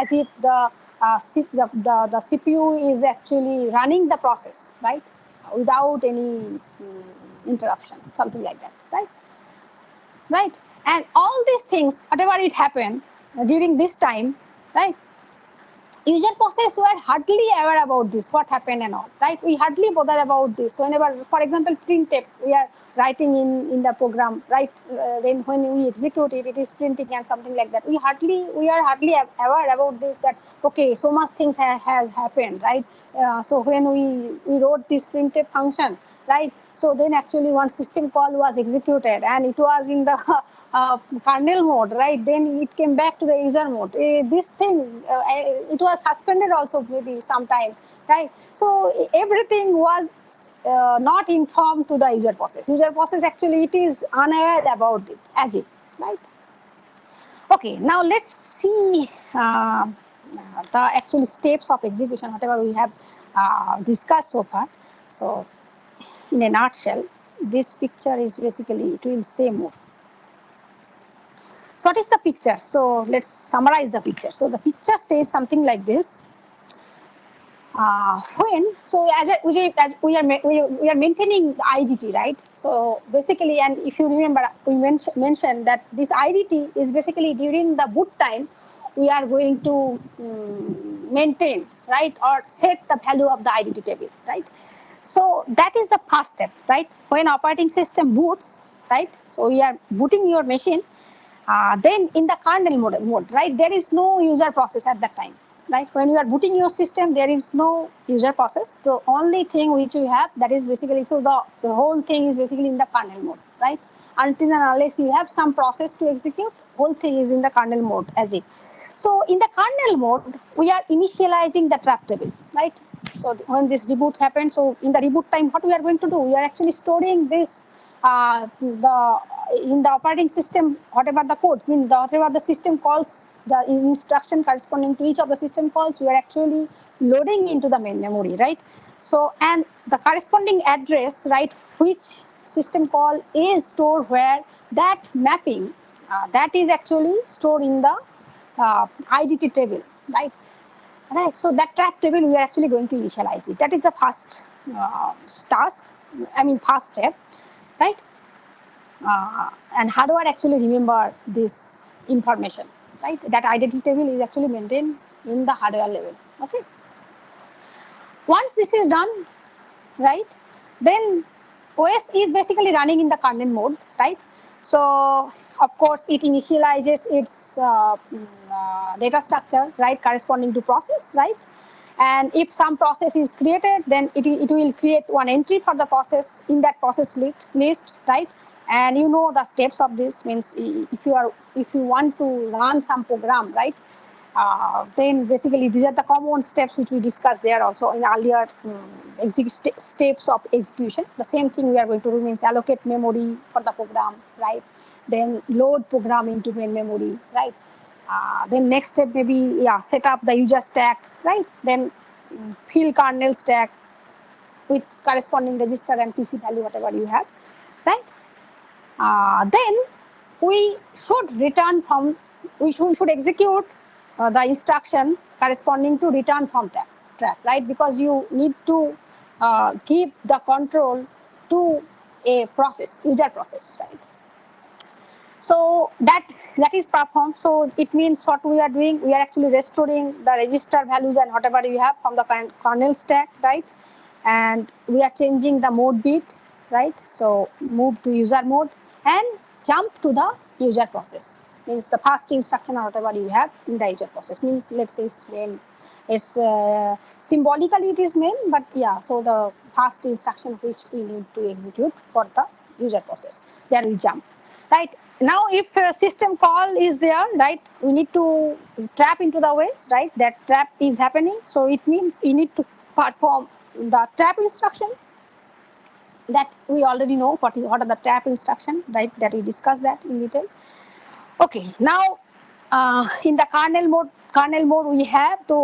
Speaker 1: as if the CPU is actually running the process, right, without any interruption, something like that, right? Right, and all these things, whatever it happened during this time, right? User process were hardly aware about this, what happened and all, right? We hardly bother about this. Whenever, for example, printf, we are writing in the program, right? Then when we execute it, it is printing and something like that. We are hardly aware about this, that, okay, so much things has happened, right? So when we wrote this printf function, right? So then actually one system call was executed, and it was in the kernel mode, right? Then it came back to the user mode. This thing, it was suspended also maybe sometime, right? So everything was not informed to the user process. User process actually, it is unaware about it as it, right? Okay, now let's see the actual steps of execution, whatever we have discussed so far. So in a nutshell, this picture is basically, it will say more. So what is the picture? So let's summarize the picture. So the picture says something like this. As we are maintaining the IDT, right? So basically, and if you remember, we mentioned that this IDT is basically during the boot time, we are going to maintain, right, or set the value of the IDT table, right? So that is the first step, right? When operating system boots, right? So we are booting your machine. Then in the kernel mode, right, there is no user process at that time, right? When you are booting your system, there is no user process. The only thing which you have, that is basically, so the whole thing is basically in the kernel mode, right? Until and unless you have some process to execute, whole thing is in the kernel mode as it. So in the kernel mode, we are initializing the trap table, right? So when this reboot happens, so in the reboot time, what we are going to do, we are actually storing this in the operating system, whatever the codes, whatever the system calls, the instruction corresponding to each of the system calls, we are actually loading into the main memory, right? So, and the corresponding address, right, which system call is stored where, that mapping, that is actually stored in the IDT table, right? Right. So that trap table, we are actually going to initialize it. That is the first task. First step, right? And how do I actually remember this information, right? That identity table is actually maintained in the hardware level. Okay. Once this is done, right, then OS is basically running in the kernel mode, right? So of course it initializes its data structure, right, corresponding to process, right? And if some process is created, then it will create one entry for the process in that process list, right? And you know the steps of this. Means if you want to run some program, right, then basically these are the common steps which we discussed there also in earlier steps of execution. The same thing we are going to do, means allocate memory for the program, right? Then load program into main memory, right? Then next step maybe set up the user stack, right? Then fill kernel stack with corresponding register and PC value, whatever you have, right? Then we should return from, we should execute the instruction corresponding to return from trap, right? Because you need to give the control to a process, user process, right? So that is performed. So it means what we are doing, we are actually restoring the register values and whatever you have from the kernel stack, right? And we are changing the mode bit, right? So move to user mode and jump to the user process. Means the first instruction or whatever you have in the user process. Means let's say it's main. It's symbolically it is main, but yeah. So the first instruction which we need to execute for the user process. There we jump, right? Now if a system call is there, right, we need to trap into the OS, right? That trap is happening. So it means we need to perform the trap instruction that we already know what are the trap instruction, right? That we discussed that in detail. Okay, now in the kernel mode we have to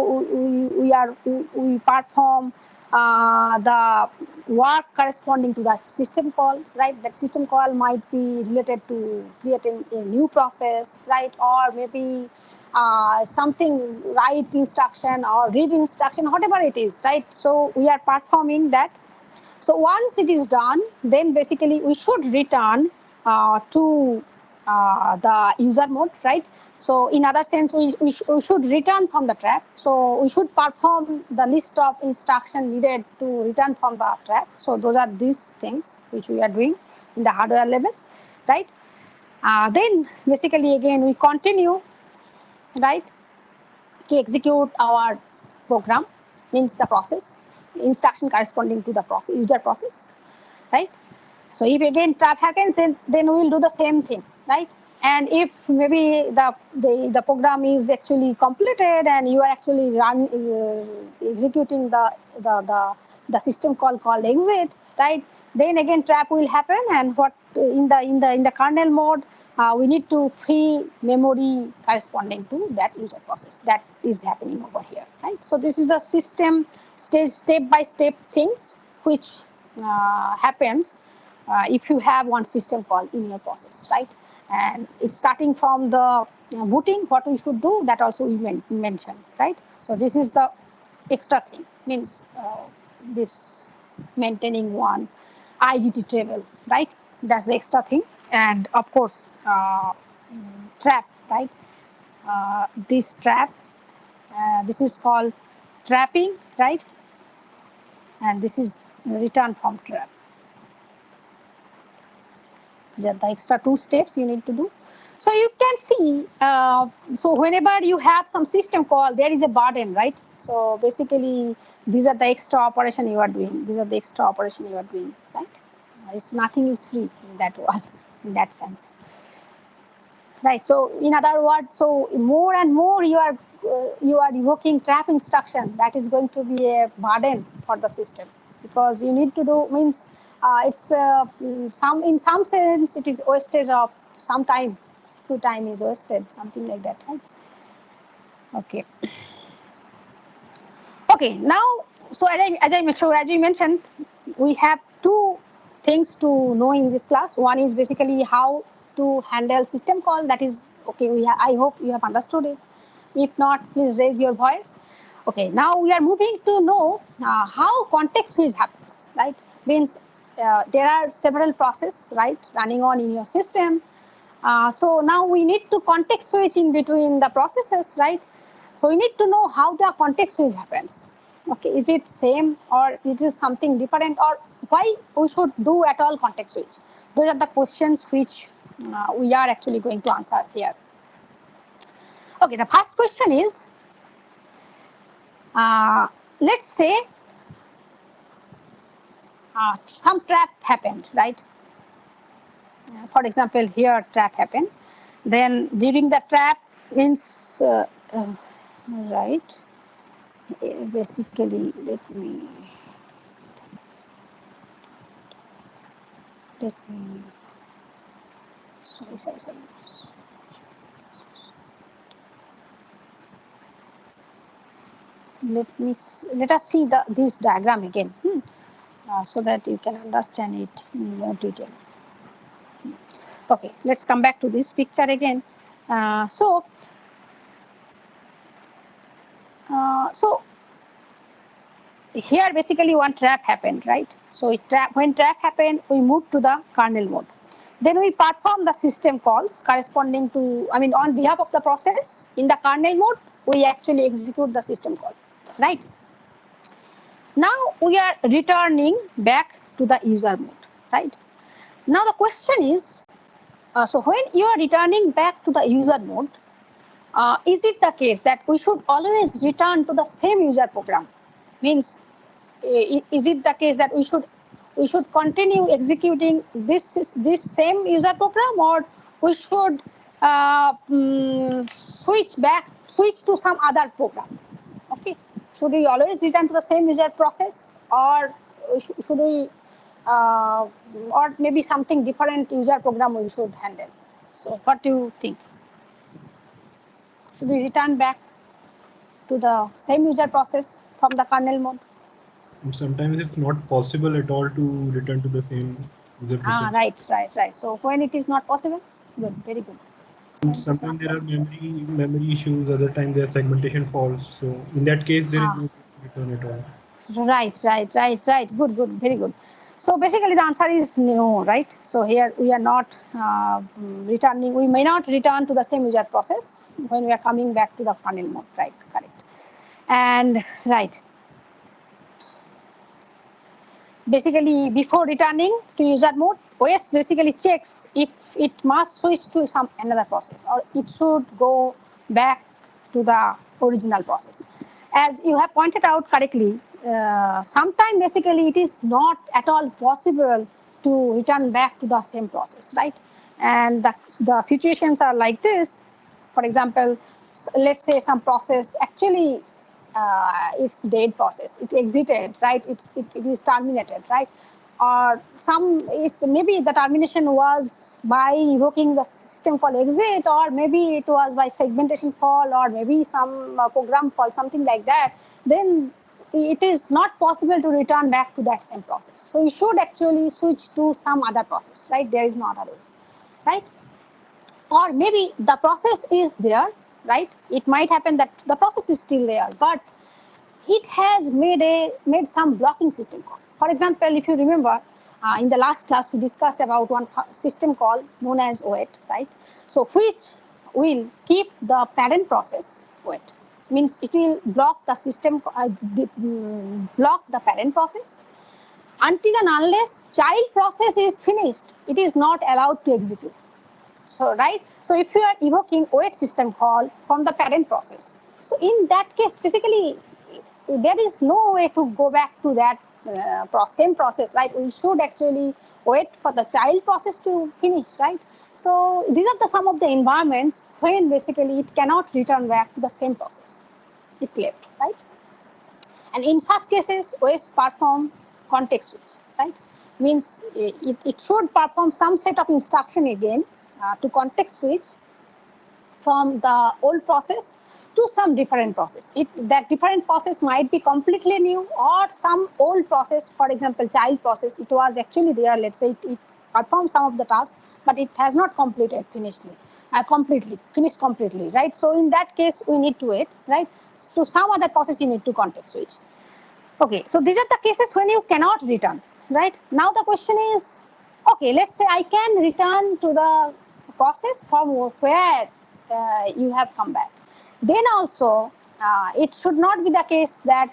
Speaker 1: we perform the work corresponding to that system call, right? That system call might be related to creating a new process, right? Or maybe something write instruction or read instruction, whatever it is, right? So we are performing that. So once it is done, then basically we should return to the user mode, right? So in other sense, we should return from the trap. So we should perform the list of instruction needed to return from the trap. So those are these things which we are doing in the hardware level, right? Then basically again we continue, right, to execute our program, means the process, instruction corresponding to the process, user process, right? So if again trap happens, then we will do the same thing, right? And if maybe the program is actually completed and you are actually executing the system call called exit, right? Then again trap will happen, and what in the kernel mode we need to free memory corresponding to that user process. That is happening over here, right? So this is the system step by step things which happens if you have one system call in your process, right? And it's starting from the booting, what we should do, that also we mentioned, right? So this is the extra thing, means this maintaining one IDT table, right? That's the extra thing. And of course, trap, right? This trap, this is called trapping, right? And this is return from trap. These are the extra 2 steps you need to do. So you can see, so whenever you have some system call, there is a burden, right? So basically, these are the extra operation you are doing. These are the extra operation you are doing, right? It's nothing is free in that world, in that sense, right? So in other words, so more and more you are evoking trap instruction. That is going to be a burden for the system, because you need to do, means it's in some sense it is wastage of some time, few time is wasted, something like that, right? Okay. Okay, now, so as we mentioned, we have 2 things to know in this class. One is basically how to handle system call. That is okay. I hope you have understood it. If not, please raise your voice. Okay, now we are moving to know how context switch happens, right? Means there are several processes, right, running on in your system. So now we need to context switch in between the processes, right? So we need to know how the context switch happens. Okay, is it same or is it something different, or why we should do at all context switch? Those are the questions which we are actually going to answer here. Okay, the first question is, let's say some trap happened, right? For example, here trap happened. Then during the trap means, right, basically, let me, sorry. Let us see this diagram again, so that you can understand it in more detail. Okay, let's come back to this picture again. So here basically one trap happened, right? So when trap happened, we moved to the kernel mode. Then we perform the system calls corresponding to, on behalf of the process in the kernel mode, we actually execute the system call, right? Now we are returning back to the user mode, right? Now the question is, so when you are returning back to the user mode, is it the case that we should always return to the same user program? Means, is it the case that we should continue executing this same user program, or we should switch to some other program? Okay, should we always return to the same user process, or should we or maybe something different user program we should handle? So what do you think? Should we return back to the same user process from the kernel mode?
Speaker 3: Sometimes it's not possible at all to return to the same user process.
Speaker 1: Right. So when it is not possible, good, very good.
Speaker 3: Sometimes there are memory issues, other times there are segmentation faults. So in that case, there is no return at all.
Speaker 1: Right. Good, very good. So basically the answer is no, right? So here we are not returning, we may not return to the same user process when we are coming back to the kernel mode, right? Correct. And right. Basically, before returning to user mode, OS basically checks if it must switch to another process, or it should go back to the original process. As you have pointed out correctly, sometimes basically it is not at all possible to return back to the same process, right? And the situations are like this. For example, let's say some process actually it's dead process, it's exited, right? It is terminated, right? Or it's maybe the termination was by invoking the system call exit, or maybe it was by segmentation call, or maybe some program call, something like that. Then it is not possible to return back to that same process. So you should actually switch to some other process, right? There is no other way, right? Or maybe the process is there, right? It might happen that the process is still there, but it has made some blocking system call. For example, if you remember, in the last class we discussed about one system call known as await, right? So which will keep the parent process wait. Means it will block the system, block the parent process until and unless child process is finished. It is not allowed to execute. So right. So if you are evoking await system call from the parent process, so in that case, basically there is no way to go back to that same process, right? We should actually wait for the child process to finish, right? So these are some of the environments when basically it cannot return back to the same process it left, right? And in such cases, OS perform context switch, right? Means it should perform some set of instruction again to context switch from the old process to some different process. That different process might be completely new, or some old process, for example, child process, it was actually there, let's say it performed some of the tasks, but it has not finished completely, right? So in that case, we need to wait, right? So some other process you need to context switch. Okay, so these are the cases when you cannot return, right? Now the question is, okay, let's say I can return to the process from where you have come back. Then also, it should not be the case that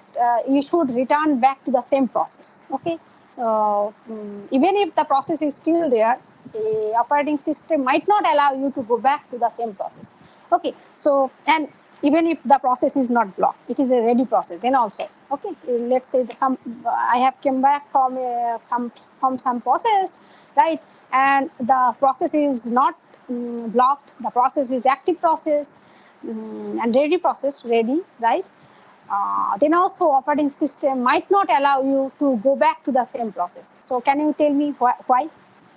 Speaker 1: you should return back to the same process, okay? even if the process is still there, the operating system might not allow you to go back to the same process. Okay, so and even if the process is not blocked, it is a ready process. Then also, okay, let's say I have come back from some process, right, and the process is not blocked. The process is active process and ready, right? Then also operating system might not allow you to go back to the same process. So can you tell me why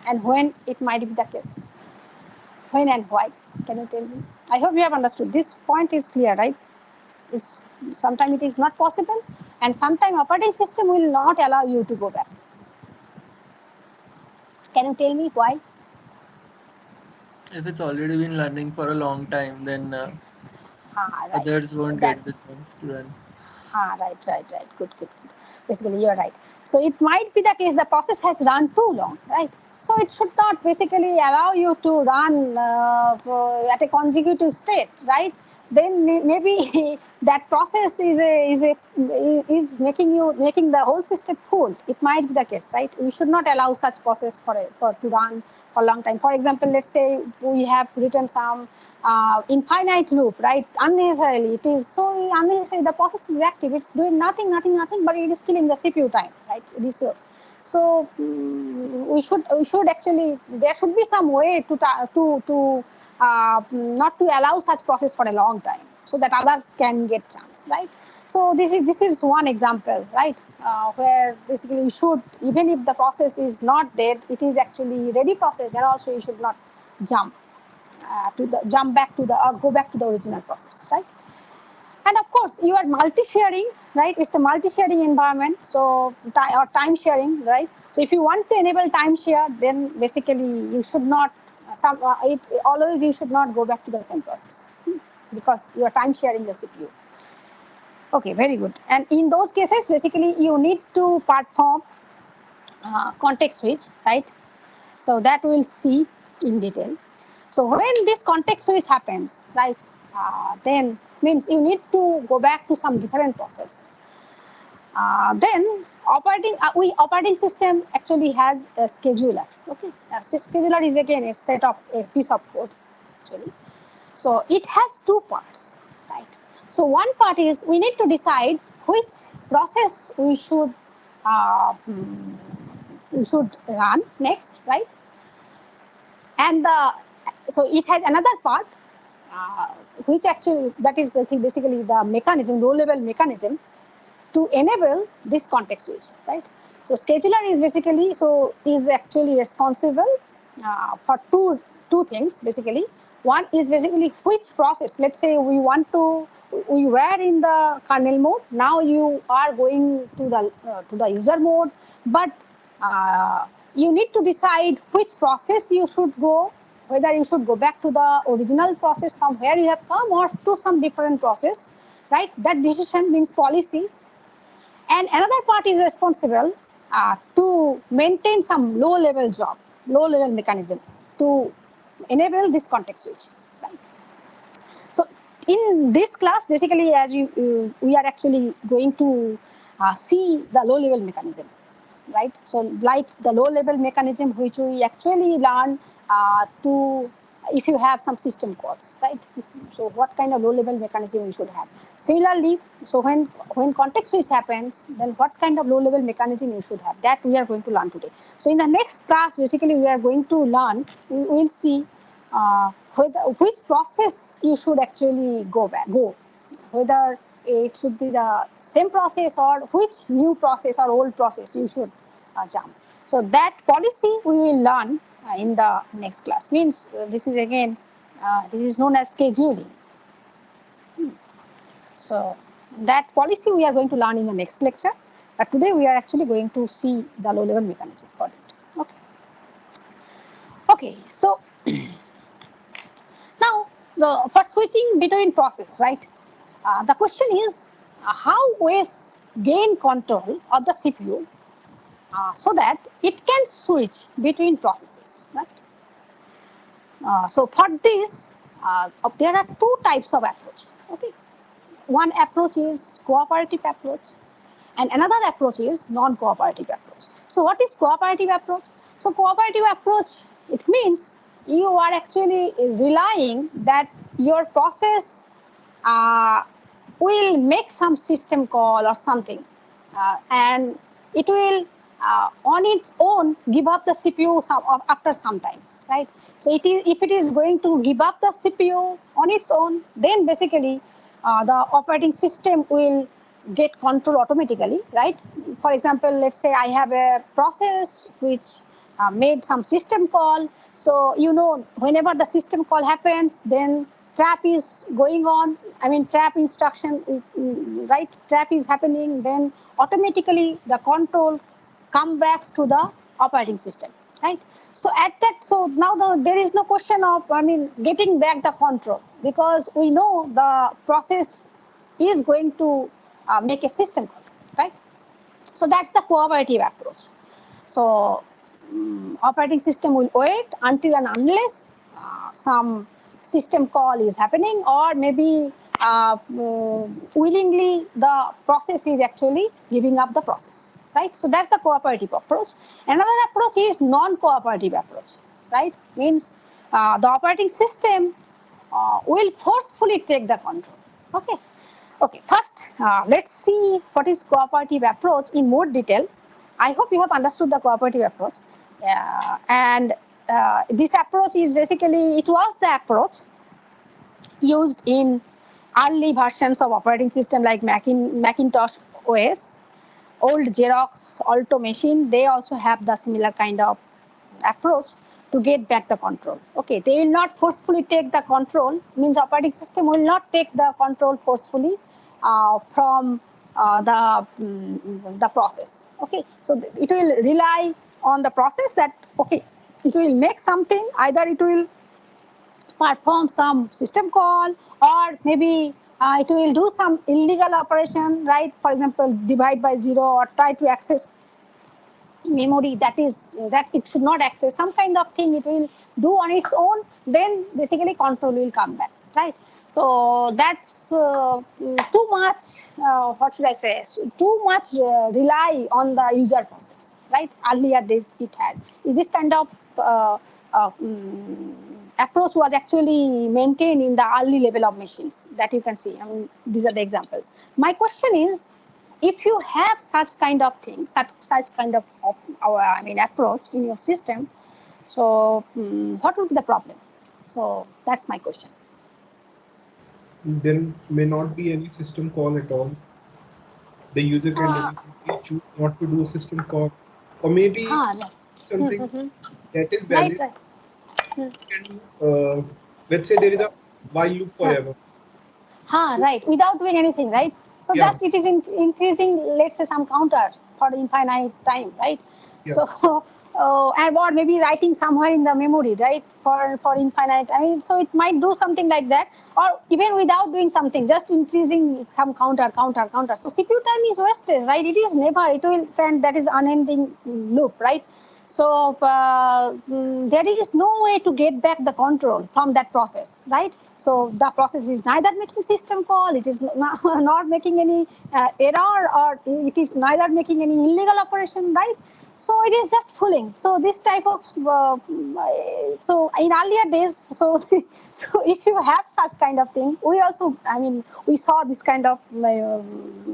Speaker 1: and when it might be the case? When and why? Can you tell me? I hope you have understood. This point is clear, right? Sometimes it is not possible, and sometimes operating system will not allow you to go back. Can you tell me why?
Speaker 2: If it's already been learning for a long time, then
Speaker 1: Right.
Speaker 2: others
Speaker 1: So
Speaker 2: won't
Speaker 1: that
Speaker 2: get the chance to run.
Speaker 1: right. Good. Basically, you're right. So it might be the case the process has run too long, right? So it should not basically allow you to run at a consecutive state, right? Then maybe that process is making the whole system full. It might be the case, right? We should not allow such process to run for a long time. For example, let's say we have written some infinite loop, right? Unnecessarily, it is so unnecessary. The process is active; it's doing nothing, but it is killing the CPU time, right? Resource. So we should actually, there should be some way to not to allow such process for a long time, so that other can get chance, right? So this is one example, right? Where basically you should, even if the process is not dead, it is actually ready process. Then also you should not jump go back to the original process, right? And of course, you are multi-sharing, right? It's a multi-sharing environment, so or time sharing, right? So if you want to enable time share, then basically you should not always you should not go back to the same process because you are time sharing the CPU. Okay, very good. And in those cases, basically you need to perform context switch, right? So that we'll see in detail. So when this context switch happens, right, then means you need to go back to some different process. Then operating system actually has a scheduler. Okay, a scheduler is again a piece of code actually. So it has two parts, right? So one part is we need to decide which process we should run next, right? And so it has another part uh, which actually that is basically the mechanism, low level mechanism to enable this context switch, right? So scheduler is actually responsible for two things basically. One is basically which process. Let's say we were in the kernel mode. Now you are going to the user mode, but you need to decide which process you should go. Whether you should go back to the original process from where you have come or to some different process, right? That decision means policy. And another part is responsible to maintain some low level mechanism to enable this context switch. Right? So in this class, basically, we are actually going to see the low level mechanism, right? So like the low level mechanism which we actually learn to if you have some system calls, right? So what kind of low level mechanism we should have. Similarly, so when context switch happens, then what kind of low level mechanism you should have, that we are going to learn today. So in the next class, basically we are going to learn, we will see which process you should actually go, whether it should be the same process or which new process or old process you should jump. So that policy we will learn in the next class. Means this is again, this is known as scheduling. So that policy we are going to learn in the next lecture. But today we are actually going to see the low level mechanism for it. Okay. Okay. So now for switching between process, right? The question is how OS gain control of the CPU so that it can switch between processes, right? So for this, there are two types of approach. Okay, one approach is cooperative approach, and another approach is non-cooperative approach. So what is cooperative approach? So cooperative approach, it means you are actually relying that your process will make some system call or something, and it will on its own give up the CPU after some time, right? So it is, if it is going to give up the CPU on its own, then basically the operating system will get control automatically, right? For example, let's say I have a process which made some system call. So whenever the system call happens, then trap is going on. I mean, trap instruction, right? Trap is happening. Then automatically the control come back to the operating system, right? So at that, so now there is no question of, I mean, getting back the control, because we know the process is going to make a system call, right? So that's the cooperative approach. So operating system will wait until and unless some system call is happening, or maybe willingly the process is actually giving up the process, right? So that's the cooperative approach. Another approach is non-cooperative approach, right? Means the operating system will forcefully take the control. Okay. Okay, first let's see what is cooperative approach in more detail. I hope you have understood the cooperative approach. And this approach is basically, it was the approach used in early versions of operating system like Macintosh OS, old Xerox Alto machine. They also have the similar kind of approach to get back the control. Okay, they will not forcefully take the control, means operating system will not take the control forcefully from the process. Okay, so it will rely on the process that, okay, it will make something, either it will perform some system call, or maybe it will do some illegal operation, right? For example, divide by zero, or try to access memory that it should not access, some kind of thing it will do on its own. Then basically control will come back, right? So that's too much, what should I say, too much rely on the user process, right? Earlier days it had this kind of approach was actually maintained in the early level of machines that you can see. I mean, these are the examples. My question is, if you have such kind of things, such kind of approach in your system, so what would be the problem? So that's my question.
Speaker 3: There may not be any system call at all. The user can deliberately choose not to do system call, or maybe something that is valid.
Speaker 1: Right.
Speaker 3: Can, let's say there is a while loop forever.
Speaker 1: Right, without doing anything, right? So
Speaker 3: Yeah.
Speaker 1: just it is increasing, let's say, some counter for infinite time, right?
Speaker 3: Yeah.
Speaker 1: So and or maybe writing somewhere in the memory, right, for infinite. I mean, so it might do something like that, or even without doing something, just increasing some counter. So CPU time is wasted, right? It is never, it will send, that is unending loop, right? So there is no way to get back the control from that process, right? So the process is neither making system call, it is not making any error, or it is neither making any illegal operation, right? So it is just fooling. So this type of, so in earlier days, so, so if you have such kind of thing, we also, I mean, we saw this kind of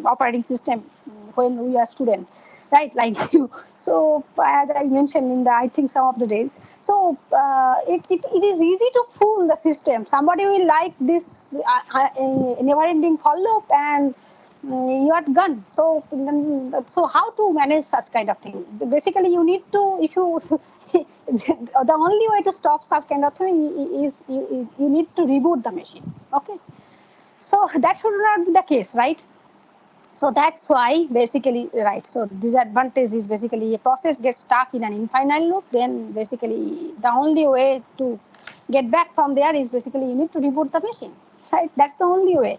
Speaker 1: operating system when we were student, right, like you. So as I mentioned in the, I think some of the days, so it is easy to fool the system. Somebody will like this never-ending for loop, and you are gone. So how to manage such kind of thing? Basically, you need to, if you the only way to stop such kind of thing is you need to reboot the machine. Okay, so that should not be the case, right? So that's why basically, right, so disadvantage is basically a process gets stuck in an infinite loop, then basically the only way to get back from there is basically you need to reboot the machine, right? That's the only way.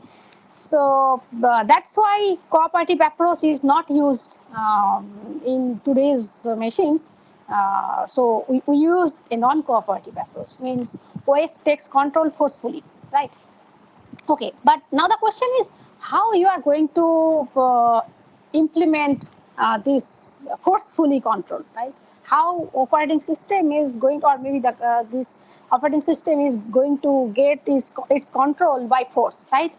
Speaker 1: So that's why cooperative approach is not used in today's machines. So we use a non-cooperative approach, means OS takes control forcefully, right? Okay, but now the question is how you are going to implement this forcefully controlled, right? How operating system is going, or maybe this operating system is going to get its control by force, right?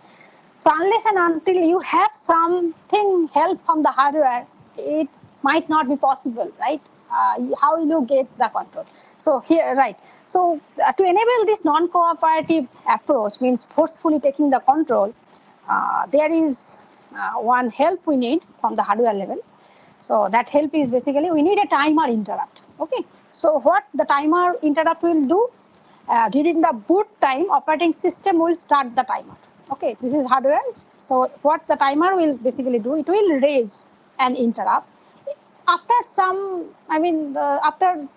Speaker 1: So unless and until you have something help from the hardware, it might not be possible, right? How will you get the control? So here, right. So to enable this non-cooperative approach, means forcefully taking the control, there is one help we need from the hardware level. So that help is basically we need a timer interrupt. Okay. So what the timer interrupt will do, during the boot time, operating system will start the timer. Okay, this is hardware. So what the timer will basically do, it will raise an interrupt after some, after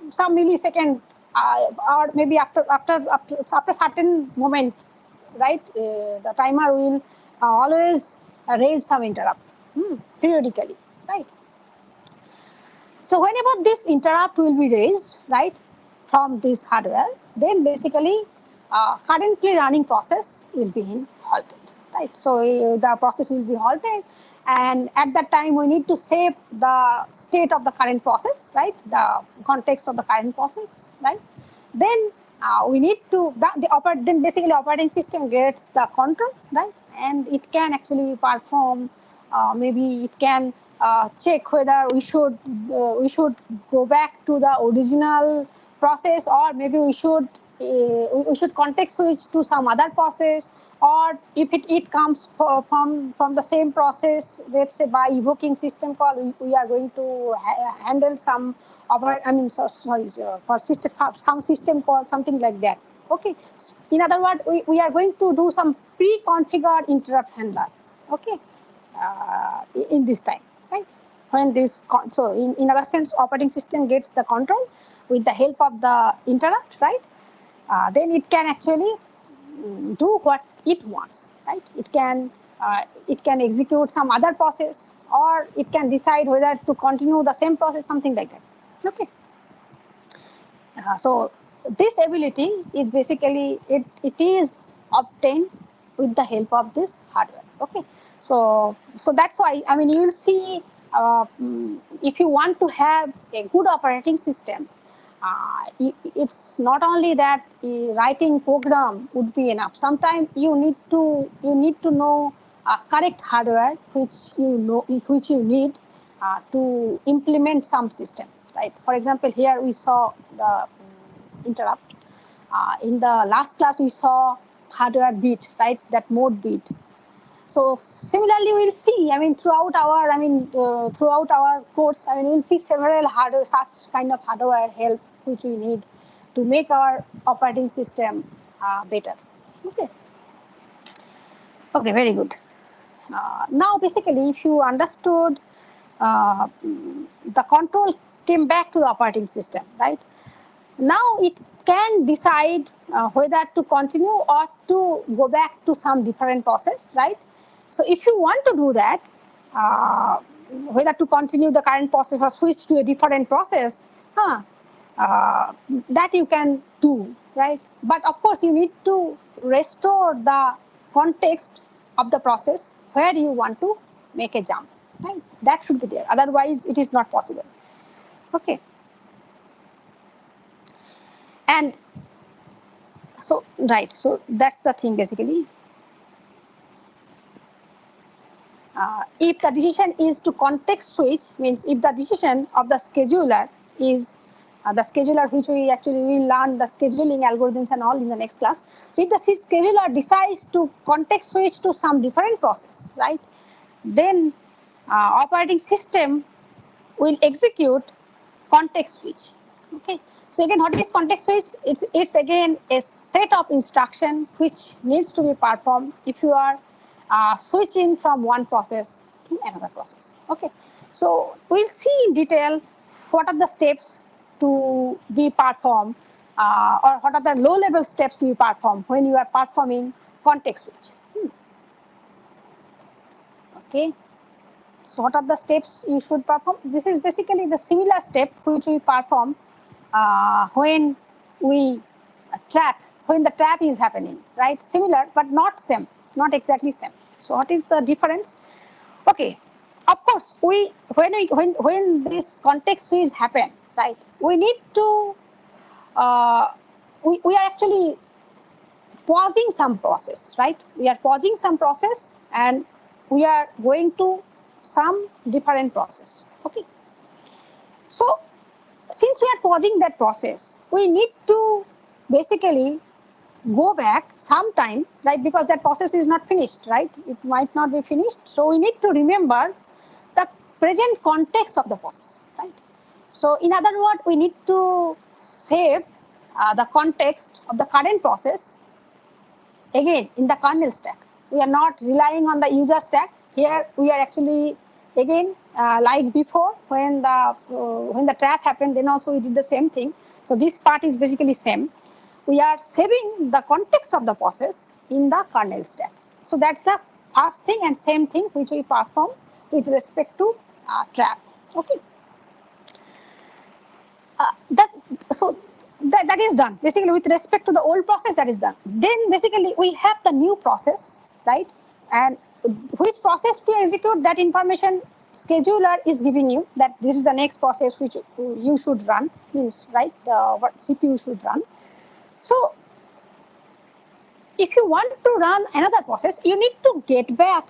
Speaker 1: some millisecond, or maybe after certain moment, right? The timer will always raise some interrupt periodically, right? So whenever this interrupt will be raised, right, from this hardware, then basically currently running process will be halted, right? So the process will be halted, and at that time we need to save the state of the current process, right? The context of the current process, right? Then we need to then basically operating system gets the control, right? And it can actually perform, maybe it can check whether we should go back to the original process, or maybe we should context switch to some other process, or if it comes from the same process, let's say by evoking system call, we are going to handle some for system, some system call, something like that. Okay. In other words, we are going to do some pre-configured interrupt handler. Okay. In this time, right? When this so in our sense, operating system gets the control with the help of the interrupt, right? Then it can actually do what it wants, right? It can execute some other process, or it can decide whether to continue the same process, something like that. Okay. So this ability is basically it is obtained with the help of this hardware. Okay. So that's why, you will see, if you want to have a good operating system, it's not only that writing program would be enough. Sometimes you need to know correct hardware which you need to implement some system, right? For example, here we saw the interrupt. In the last class we saw hardware bit, right? That mode bit. So similarly, we'll see. Throughout our course, we'll see several hardware, such kind of hardware help which we need to make our operating system better. Okay. Okay, very good. Now, basically, if you understood, the control came back to the operating system, right? Now it can decide whether to continue or to go back to some different process, right? So if you want to do that, whether to continue the current process or switch to a different process, that you can do, right? But of course, you need to restore the context of the process where you want to make a jump, right? That should be there. Otherwise, it is not possible. Okay. And so, right, so that's the thing basically. If the decision is to context switch, means if the decision of the scheduler is the scheduler, which we actually will learn the scheduling algorithms and all in the next class. So if the scheduler decides to context switch to some different process, right, then operating system will execute context switch. Okay. So again, what is context switch? It's again a set of instruction which needs to be performed if you are switching from one process to another process. Okay. So we'll see in detail what are the steps to be performed, or what are the low-level steps to be performed when you are performing context switch. Okay. So what are the steps you should perform? This is basically the similar step which we perform when we when the trap is happening, right? Similar, but not same, not exactly same. So what is the difference? Okay, of course, when this context switch happen, right? We need to we are actually pausing some process, right? We are pausing some process and we are going to some different process. Okay. So since we are pausing that process, we need to basically go back sometime, right? Because that process is not finished, right? It might not be finished. So we need to remember the present context of the process, right? So in other words, we need to save the context of the current process again in the kernel stack. We are not relying on the user stack. Here we are actually again like before when the trap happened, then also we did the same thing. So this part is basically same. We are saving the context of the process in the kernel stack. So that's the first thing and same thing which we perform with respect to trap. Okay. That is done. Basically, with respect to the old process, that is done. Then basically we have the new process, right? And which process to execute, that information scheduler is giving you that this is the next process which you should run, means right, what CPU should run. So if you want to run another process, you need to get back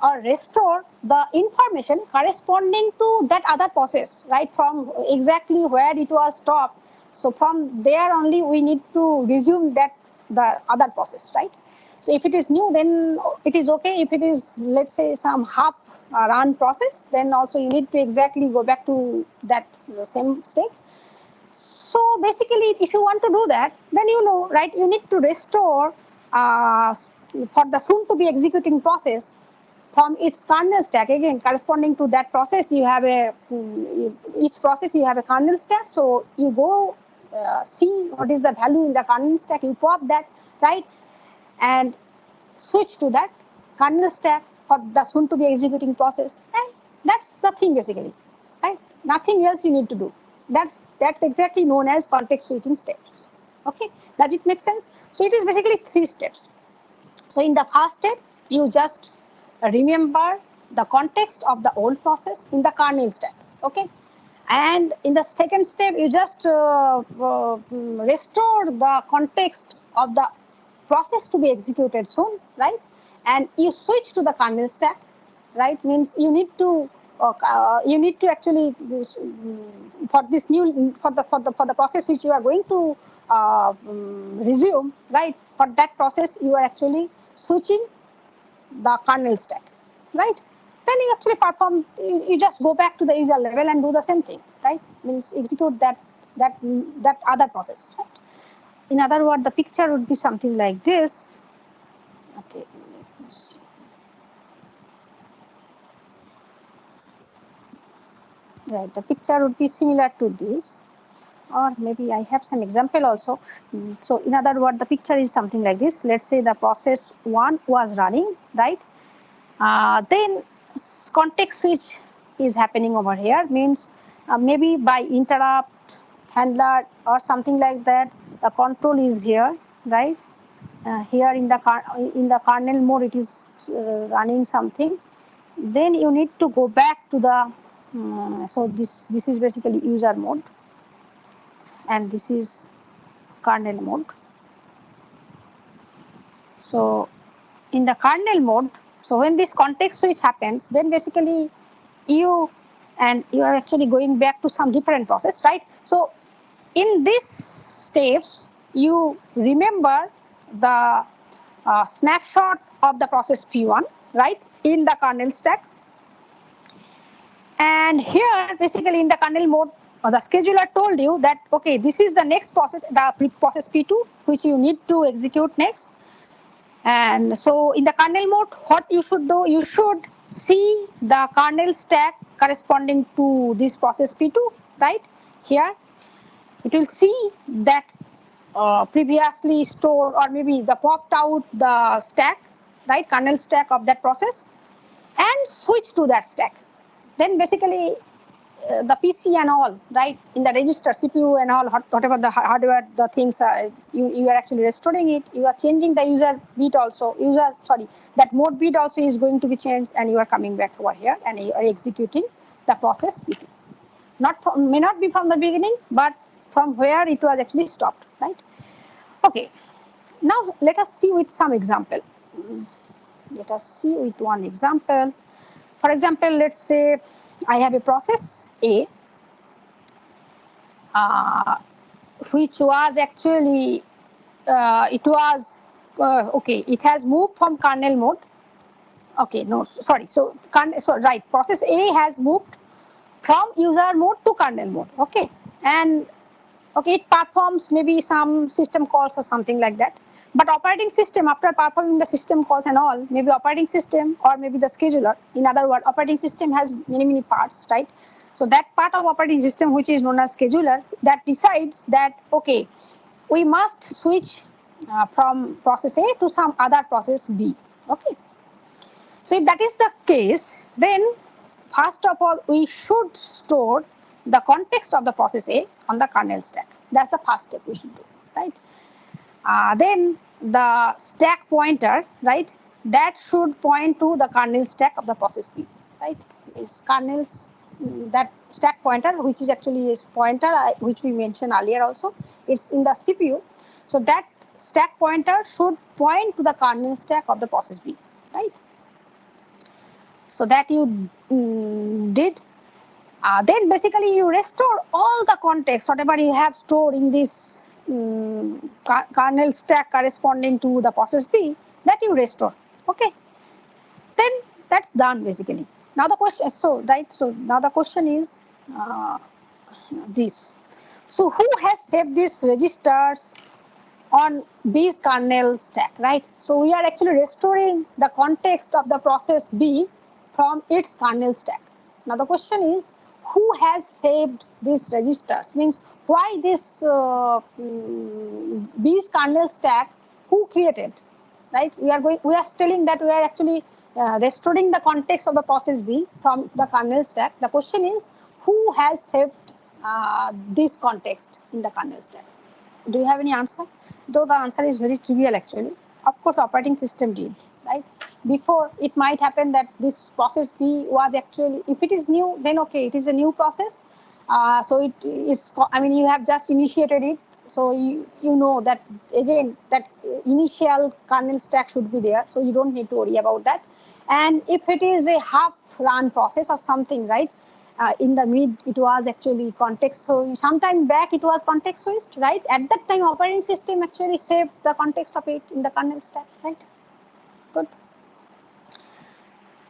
Speaker 1: or restore the information corresponding to that other process, right, from exactly where it was stopped. So from there only we need to resume that the other process, right? So if it is new, then it is okay. If it is, let's say, some half run process, then also you need to exactly go back to that the same stage. So basically, if you want to do that, then you know, right, you need to restore for the soon to be executing process from its kernel stack. Again, corresponding to that process, you have each process you have a kernel stack. So you go see what is the value in the kernel stack, you pop that, right, and switch to that kernel stack for the soon to be executing process, and that's the thing basically, right? Nothing else you need to do. That's exactly known as context switching steps. Okay, does it make sense? So it is basically 3 steps. So in the first step, you just remember the context of the old process in the kernel stack. Okay, and in the second step, you just restore the context of the process to be executed soon, right? And you switch to the kernel stack, right? Means you need to actually for this new for the process which you are going to resume, right? For that process, you are actually switching the kernel stack, right? Then you actually perform. You just go back to the user level and do the same thing, right? Means execute that other process, right? In other words, the picture would be something like this. Okay. Right, the picture would be similar to this, or maybe I have some example also. So in other words, the picture is something like this. Let's say the process 1 was running, right? Then context switch is happening over here, means maybe by interrupt handler or something like that, the control is here, right? Here in the kernel mode, it is running something. Then you need to go back to the so this is basically user mode, and this is kernel mode. So in the kernel mode, so when this context switch happens, then basically you are actually going back to some different process, right? So in these steps, you remember the snapshot of the process P1, right, in the kernel stack. And here, basically in the kernel mode, the scheduler told you that, okay, this is the next process, the process P2, which you need to execute next. And so in the kernel mode, what you should do, you should see the kernel stack corresponding to this process P2, right? Here, it will see that previously stored, or maybe the popped out the stack, right, kernel stack of that process, and switch to that stack. Then basically the PC and all, right? In the register, CPU and all, whatever the hardware, the things are, you are actually restoring it. You are changing the user bit also. That mode bit also is going to be changed, and you are coming back over here and you are executing the process P2. May not be from the beginning, but from where it was actually stopped, right? Okay. Now let us see with some example. Let us see with one example. For example, let's say I have a process A, which was actually it has moved from kernel mode. Okay, no, sorry. So right, process A has moved from user mode to kernel mode. Okay, and okay, it performs maybe some system calls or something like that. But operating system, after performing the system calls and all, maybe operating system or maybe the scheduler, in other words, operating system has many parts, right? So that part of operating system, which is known as scheduler, that decides that, okay, we must switch from process A to some other process B, okay? So if that is the case, then first of all, we should store the context of the process A on the kernel stack. That's the first step we should do, right? Then the stack pointer, right? That should point to the kernel stack of the process B, right? It's kernel's that stack pointer, which is actually a pointer which we mentioned earlier also. It's in the CPU, so that stack pointer should point to the kernel stack of the process B, right? So that you did. Then basically you restore all the context, whatever you have stored in this kernel stack corresponding to the process B, that you restore. Okay. Then that's done basically. Now the question, so now the question is this. So who has saved these registers on B's kernel stack, right? So we are actually restoring the context of the process B from its kernel stack. Now the question is, who has saved these registers? Means why this B's kernel stack? Who created? Right? We are telling that we are actually restoring the context of the process B from the kernel stack. The question is, who has saved this context in the kernel stack? Do you have any answer? Though the answer is very trivial actually. Of course, operating system did, right? Before, it might happen that this process B was actually, if it is new, then okay, it is a new process. So you have just initiated it. So you know that again, that initial kernel stack should be there. So you don't need to worry about that. And if it is a half run process or something, right? In the mid, it was actually context. So sometime back, it was context switched, right? At that time, operating system actually saved the context of it in the kernel stack, right? Good.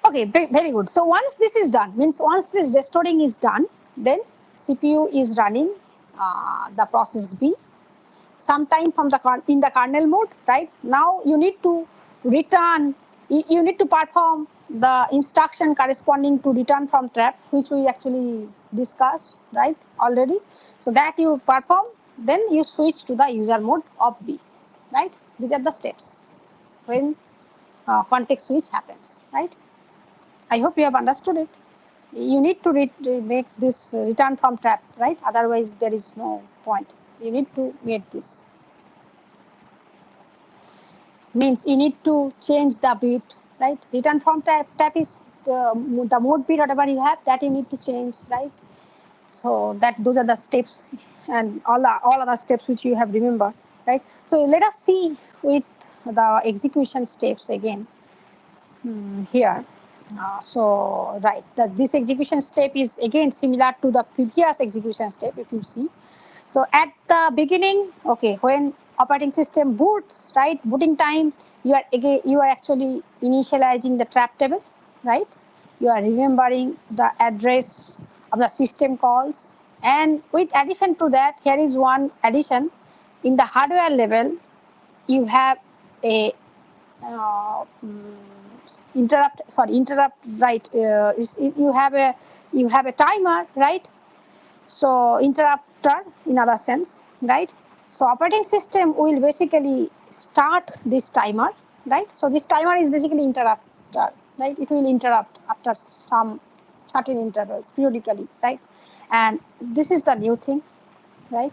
Speaker 1: Okay, very good. So once this is done, means once this restoring is done, then CPU is running the process B. Sometime in the kernel mode, right? Now you need to return. You need to perform the instruction corresponding to return from trap, which we actually discussed, right, already. So that you perform, then you switch to the user mode of B, right? These are the steps when context switch happens, right? I hope you have understood it. You need to make this return from trap, right? Otherwise, there is no point. You need to make this. Means you need to change the bit, right? Return from trap is the mode bit, whatever you have, that you need to change, right? So those are the steps and all other steps which you have remembered, right? So let us see with the execution steps again here. This execution step is again similar to the previous execution step, if you see. So at the beginning, okay, when operating system boots, right, booting time, you are actually initializing the trap table, right? You are remembering the address of the system calls, and with addition to that, here is one addition. In the hardware level, you have a interrupt, right? You have a timer, right? So interrupter in other sense, right? So operating system will basically start this timer, right? So this timer is basically interrupter, right? It will interrupt after some certain intervals periodically, right? And this is the new thing, right?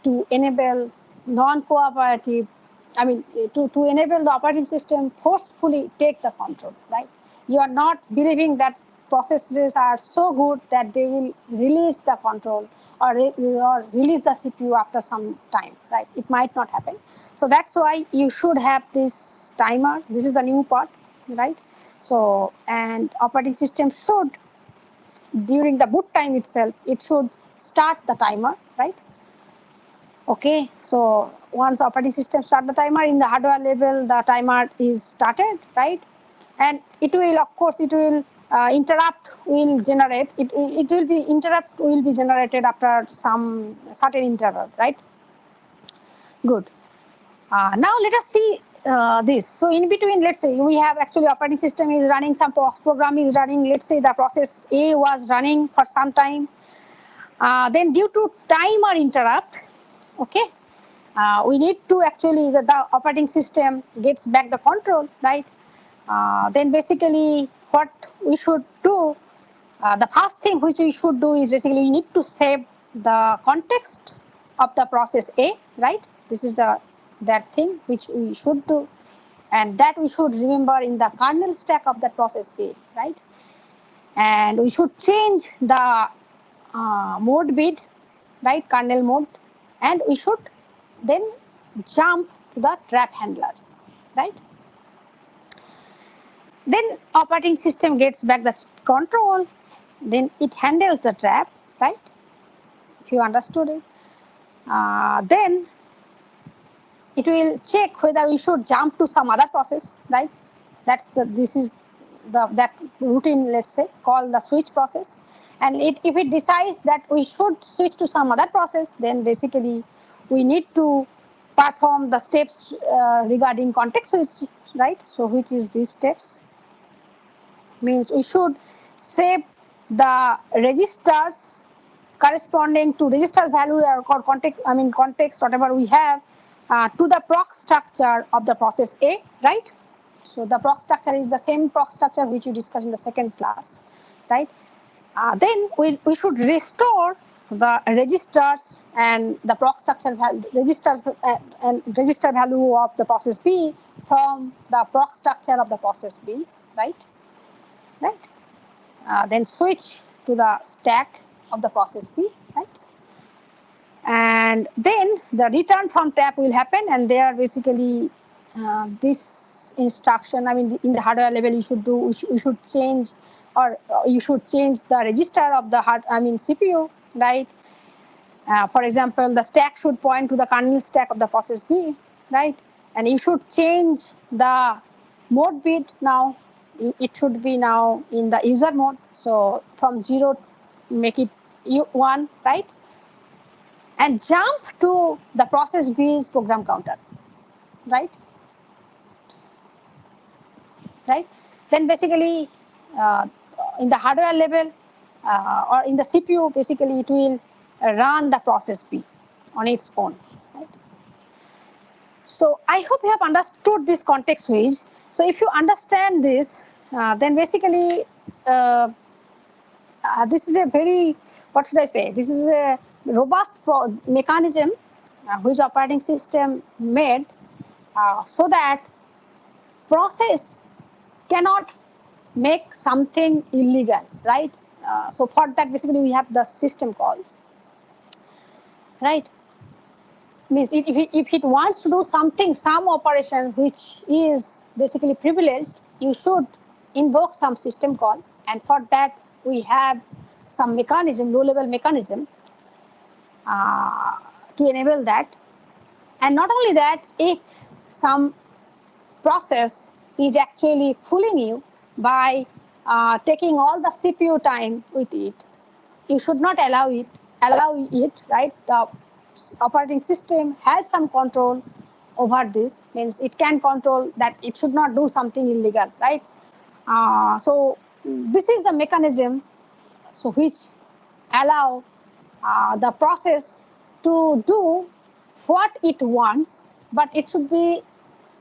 Speaker 1: To enable non-cooperative, to enable the operating system forcefully take the control, right? You are not believing that processes are so good that they will release the control or release the CPU after some time, right? It might not happen. So that's why you should have this timer. This is the new part, right? So, and operating system should, during the boot time itself, it should start the timer, right? Okay, so once operating system start the timer in the hardware level, the timer is started, right? And it will, of course, it will interrupt will generate. It will be interrupt will be generated after some certain interval, right? Good. Now let us see this. So in between, let's say we have actually operating system is running, some program is running. Let's say the process A was running for some time. Then due to timer interrupt, okay, we need to actually the operating system gets back the control, right? Then basically what we should do, the first thing which we should do is basically we need to save the context of the process A, right? This is that thing which we should do, and that we should remember in the kernel stack of that process A, right? And we should change the mode bit, right, kernel mode, and we should then jump to the trap handler, right? Then operating system gets back the control, then it handles the trap, right? If you understood it, then it will check whether we should jump to some other process, right? This is that routine, let's say, called the switch process. And if it decides that we should switch to some other process, then basically we need to perform the steps regarding context switch, right? So which is these steps. Means we should save the registers corresponding to registers value or context whatever we have to the proc structure of the process A, right? So the proc structure is the same proc structure which we discussed in the second class, right? Then we should restore the registers and the proc structure registers and register value of the process B from the proc structure of the process B, right? Right. Then switch to the stack of the process B, right? And then the return from trap will happen, and there basically this instruction, in the hardware level you should do, you should change, or you should change the register of the CPU, right? For example, the stack should point to the kernel stack of the process B, right? And you should change the mode bit now. It should be now in the user mode. So from 0, make it 1, right? And jump to the process B's program counter, right? Right? Then basically in the hardware level or in the CPU, basically it will run the process B on its own, right? So I hope you have understood this context switch. So if you understand this, then basically this is a very, what should I say? This is a robust mechanism which operating system made so that process cannot make something illegal, right? So for that, basically we have the system calls, right? Means if it wants to do something, some operation which is basically privileged, you should invoke some system call, and for that we have some mechanism, low-level mechanism to enable that. And not only that, if some process is actually fooling you by taking all the CPU time with it, you should not allow it, right? The operating system has some control over this, means it can control that it should not do something illegal, right? So this is the mechanism so which allow the process to do what it wants, but it should be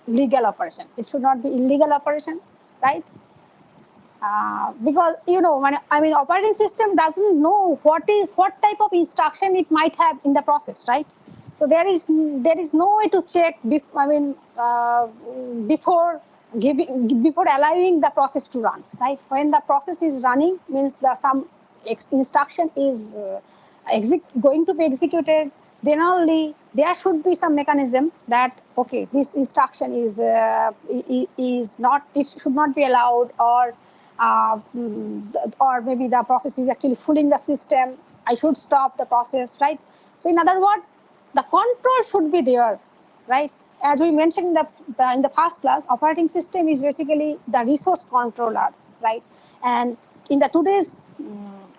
Speaker 1: legal operation. It should not be illegal operation, right? because operating system doesn't know what type of instruction it might have in the process, right? So there is no way to check before allowing the process to run, right? When the process is running, means some instruction is going to be executed, then only there should be some mechanism that okay, this instruction is not, it should not be allowed, or maybe the process is actually fooling the system, I should stop the process, right? So in other words, the control should be there, right? As we mentioned in the past class, operating system is basically the resource controller, right? And in the today's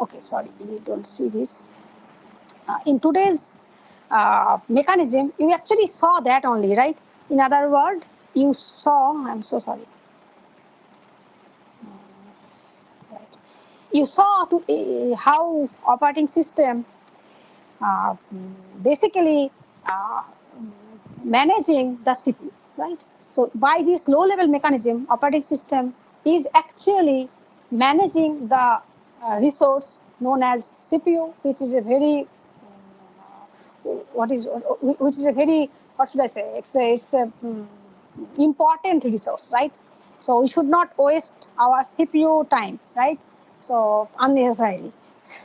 Speaker 1: okay, sorry, you don't see this. In today's mechanism, you actually saw that only, right? In other words, you saw, I'm so sorry. Right. You saw how operating system basically managing the CPU, right? So by this low-level mechanism, operating system is actually managing the resource known as CPU, which is a very which is a very, what should I say? It's a important resource, right? So we should not waste our CPU time, right? So unnecessarily,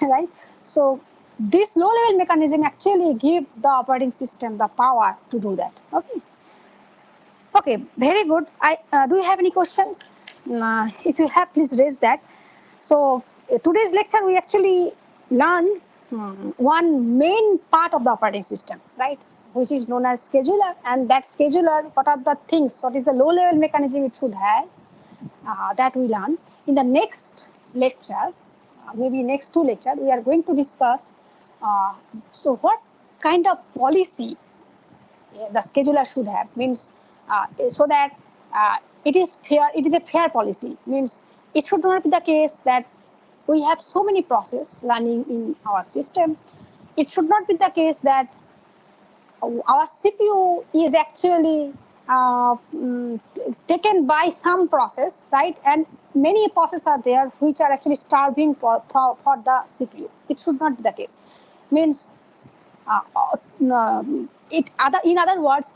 Speaker 1: right? So this low-level mechanism actually give the operating system the power to do that. Okay. Okay, very good. Do you have any questions? If you have, please raise that. So today's lecture, we actually learned one main part of the operating system, right? Which is known as scheduler. And that scheduler, what are the things? What is the low-level mechanism it should have? That we learn. In the next lecture, maybe next two lectures, we are going to discuss so what kind of policy the scheduler should have, means so that it is fair. It is a fair policy, means it should not be the case that we have so many processes running in our system. It should not be the case that our CPU is actually taken by some process, right? And many processes are there which are actually starving for the CPU. It should not be the case. Means in other words,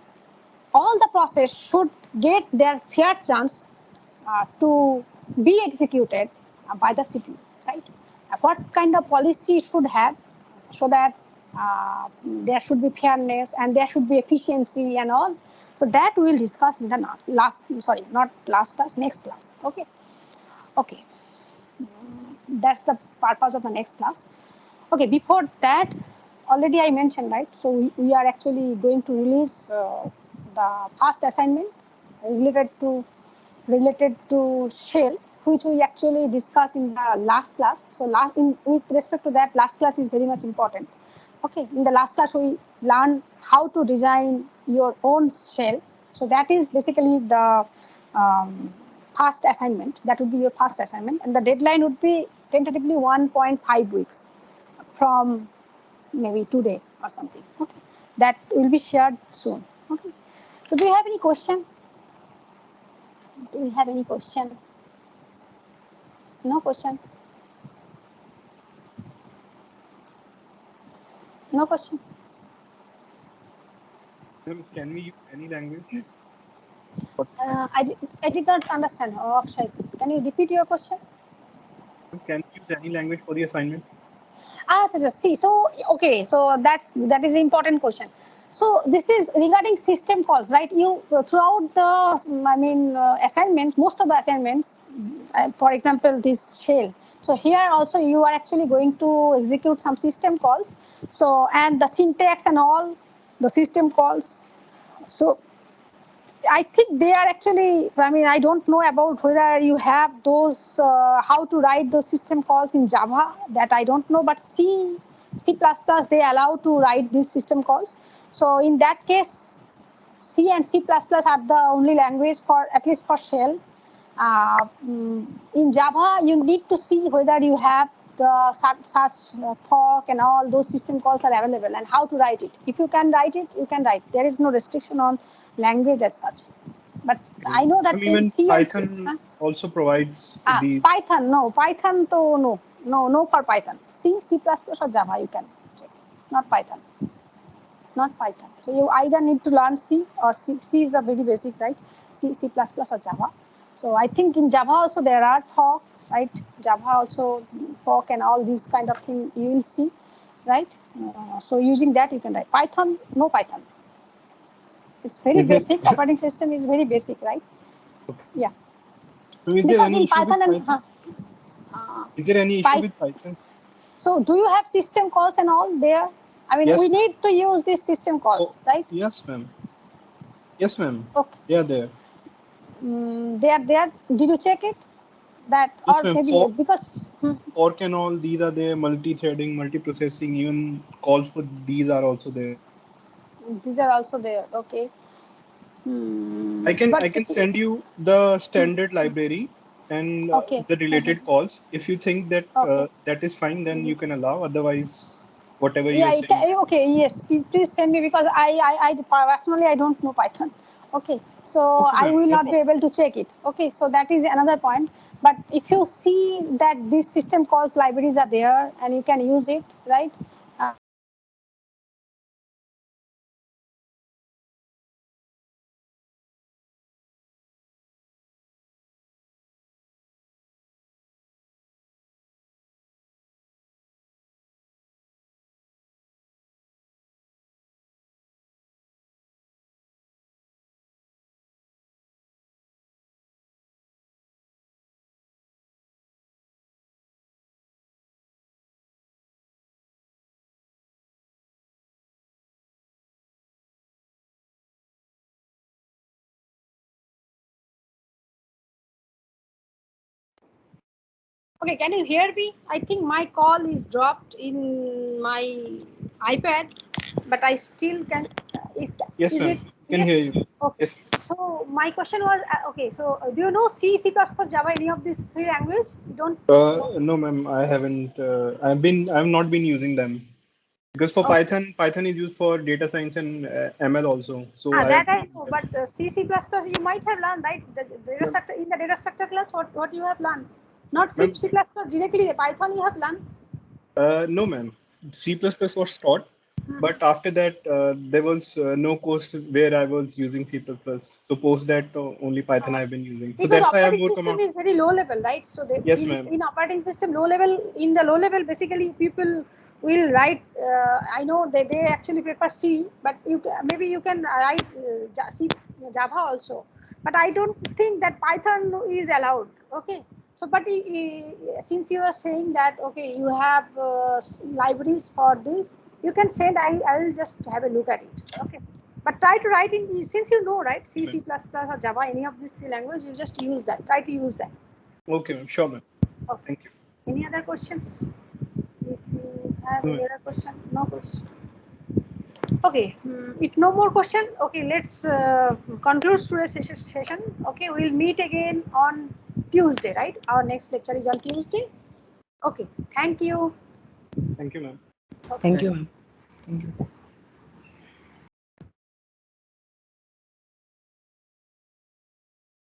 Speaker 1: all the process should get their fair chance to be executed by the CPU, right? What kind of policy should have so that there should be fairness and there should be efficiency and all. So that we will discuss in the next class. Okay. Okay. That's the purpose of the next class. Okay. Before that, already I mentioned, right? So we are actually going to release the first assignment related to shell, which we actually discussed in the last class. So with respect to that, last class is very much important. Okay, in the last class we learned how to design your own shell. So that is basically the first assignment. That would be your first assignment, and the deadline would be tentatively 1.5 weeks from maybe today or something. Okay, that will be shared soon. Okay, so do you have any question? Do we have any question? No question? No question?
Speaker 3: Can we use any language?
Speaker 1: I did not understand. Oh, Akshay, can you repeat your question?
Speaker 3: Can we use any language for the assignment?
Speaker 1: See, so okay, so that is an important question. So this is regarding system calls, right? You throughout the assignments, most of the assignments, for example, this shell. So here also you are actually going to execute some system calls. So and the syntax and all the system calls. So I think they are actually, I don't know about whether you have those, how to write those system calls in Java, that I don't know, but C++, they allow to write these system calls. So in that case, C and C++ are the only language for, at least for shell. In Java, you need to see whether you have the such fork and all those system calls are available and how to write it. If you can write it, you can write. There is no restriction on language as such. But I know that in
Speaker 3: Even
Speaker 1: C
Speaker 3: Python
Speaker 1: and C,
Speaker 3: also provides these.
Speaker 1: Python, no, Python, to no for Python. C, C++ or Java you can check, not Python. Not Python. So you either need to learn C or C. C is a very basic, right? C, C++ or Java. So I think in Java also there are fork, right? Java also fork and all these kind of thing you will see, right? So using that you can write. Python, no Python. It's very
Speaker 3: Is there-
Speaker 1: basic. Operating system is very basic, right? Yeah.
Speaker 3: So is there
Speaker 1: Because
Speaker 3: any
Speaker 1: in
Speaker 3: issue with
Speaker 1: Python and
Speaker 3: Python? Is there any issue
Speaker 1: Py-
Speaker 3: with Python?
Speaker 1: so do you have system calls and all there? I mean,
Speaker 3: Yes.
Speaker 1: we need to use these system calls, right?
Speaker 3: Yes, ma'am. Yes, ma'am.
Speaker 1: Okay.
Speaker 3: They are there.
Speaker 1: They are there. Did you check it? That
Speaker 3: Yes,
Speaker 1: or
Speaker 3: ma'am.
Speaker 1: maybe because
Speaker 3: Fork and all these are there. Multi-threading, multi-processing. Even calls for these are also there.
Speaker 1: these are also there. Okay.
Speaker 3: I can
Speaker 1: But
Speaker 3: send you the standard library and
Speaker 1: Okay.
Speaker 3: the related calls. If you think that
Speaker 1: Okay.
Speaker 3: that is fine, then you can allow. Otherwise, whatever you
Speaker 1: Yeah.
Speaker 3: are
Speaker 1: You can,
Speaker 3: saying.
Speaker 1: okay. Yes. Please send me because I personally I don't know Python. Okay. So
Speaker 3: Okay,
Speaker 1: I
Speaker 3: ma'am,
Speaker 1: will
Speaker 3: no
Speaker 1: not be able to check it. Okay. So that is another point. But if you see that these system calls libraries are there and you can use it, right? Okay, can you hear me? I think my call is dropped in my iPad, but I still can.
Speaker 3: Yes,
Speaker 1: Is
Speaker 3: ma'am.
Speaker 1: it?
Speaker 3: Can
Speaker 1: Yes.
Speaker 3: hear you.
Speaker 1: Okay.
Speaker 3: Yes.
Speaker 1: So my question was, okay. So do you know C, C++, Java, any of these three languages? You don't.
Speaker 3: No, ma'am. I haven't. I've not been using them because for
Speaker 1: Okay.
Speaker 3: Python is used for data science and ML also. So I
Speaker 1: That
Speaker 3: have.
Speaker 1: I know, but C, C++ you might have learned, right? The data structure in the data structure class. What you have learned? Not C,
Speaker 3: Ma'am,
Speaker 1: C++ directly. Python you have learned.
Speaker 3: no, ma'am. C++ was taught, but after that, there was no course where I was using C++. So post that, only Python I've been using. So
Speaker 1: Because
Speaker 3: that's why I have
Speaker 1: operating
Speaker 3: more
Speaker 1: system
Speaker 3: command.
Speaker 1: is very low level, right? So they,
Speaker 3: Yes, ma'am.
Speaker 1: in operating system low level, in the low level, basically people will write. I know they actually prefer C, but maybe you can write C, Java also. But I don't think that Python is allowed. Okay. So, but since you are saying that okay, you have libraries for this, you can send. I will just have a look at it. Okay. But try to write in, since you know, right, C, C++ or Java, any of these three languages, you just use that. Try to use that.
Speaker 3: Okay, ma'am. Sure, ma'am.
Speaker 1: Okay.
Speaker 3: Thank you.
Speaker 1: Any other questions? If you have
Speaker 3: No,
Speaker 1: any other question, no question. Okay, if no more question, okay, let's conclude today's session. Okay, we'll meet again on Tuesday, right? Our next lecture is on Tuesday. Okay, thank you.
Speaker 3: Thank you, ma'am.
Speaker 1: Okay.
Speaker 4: Thank you, ma'am. Thank you.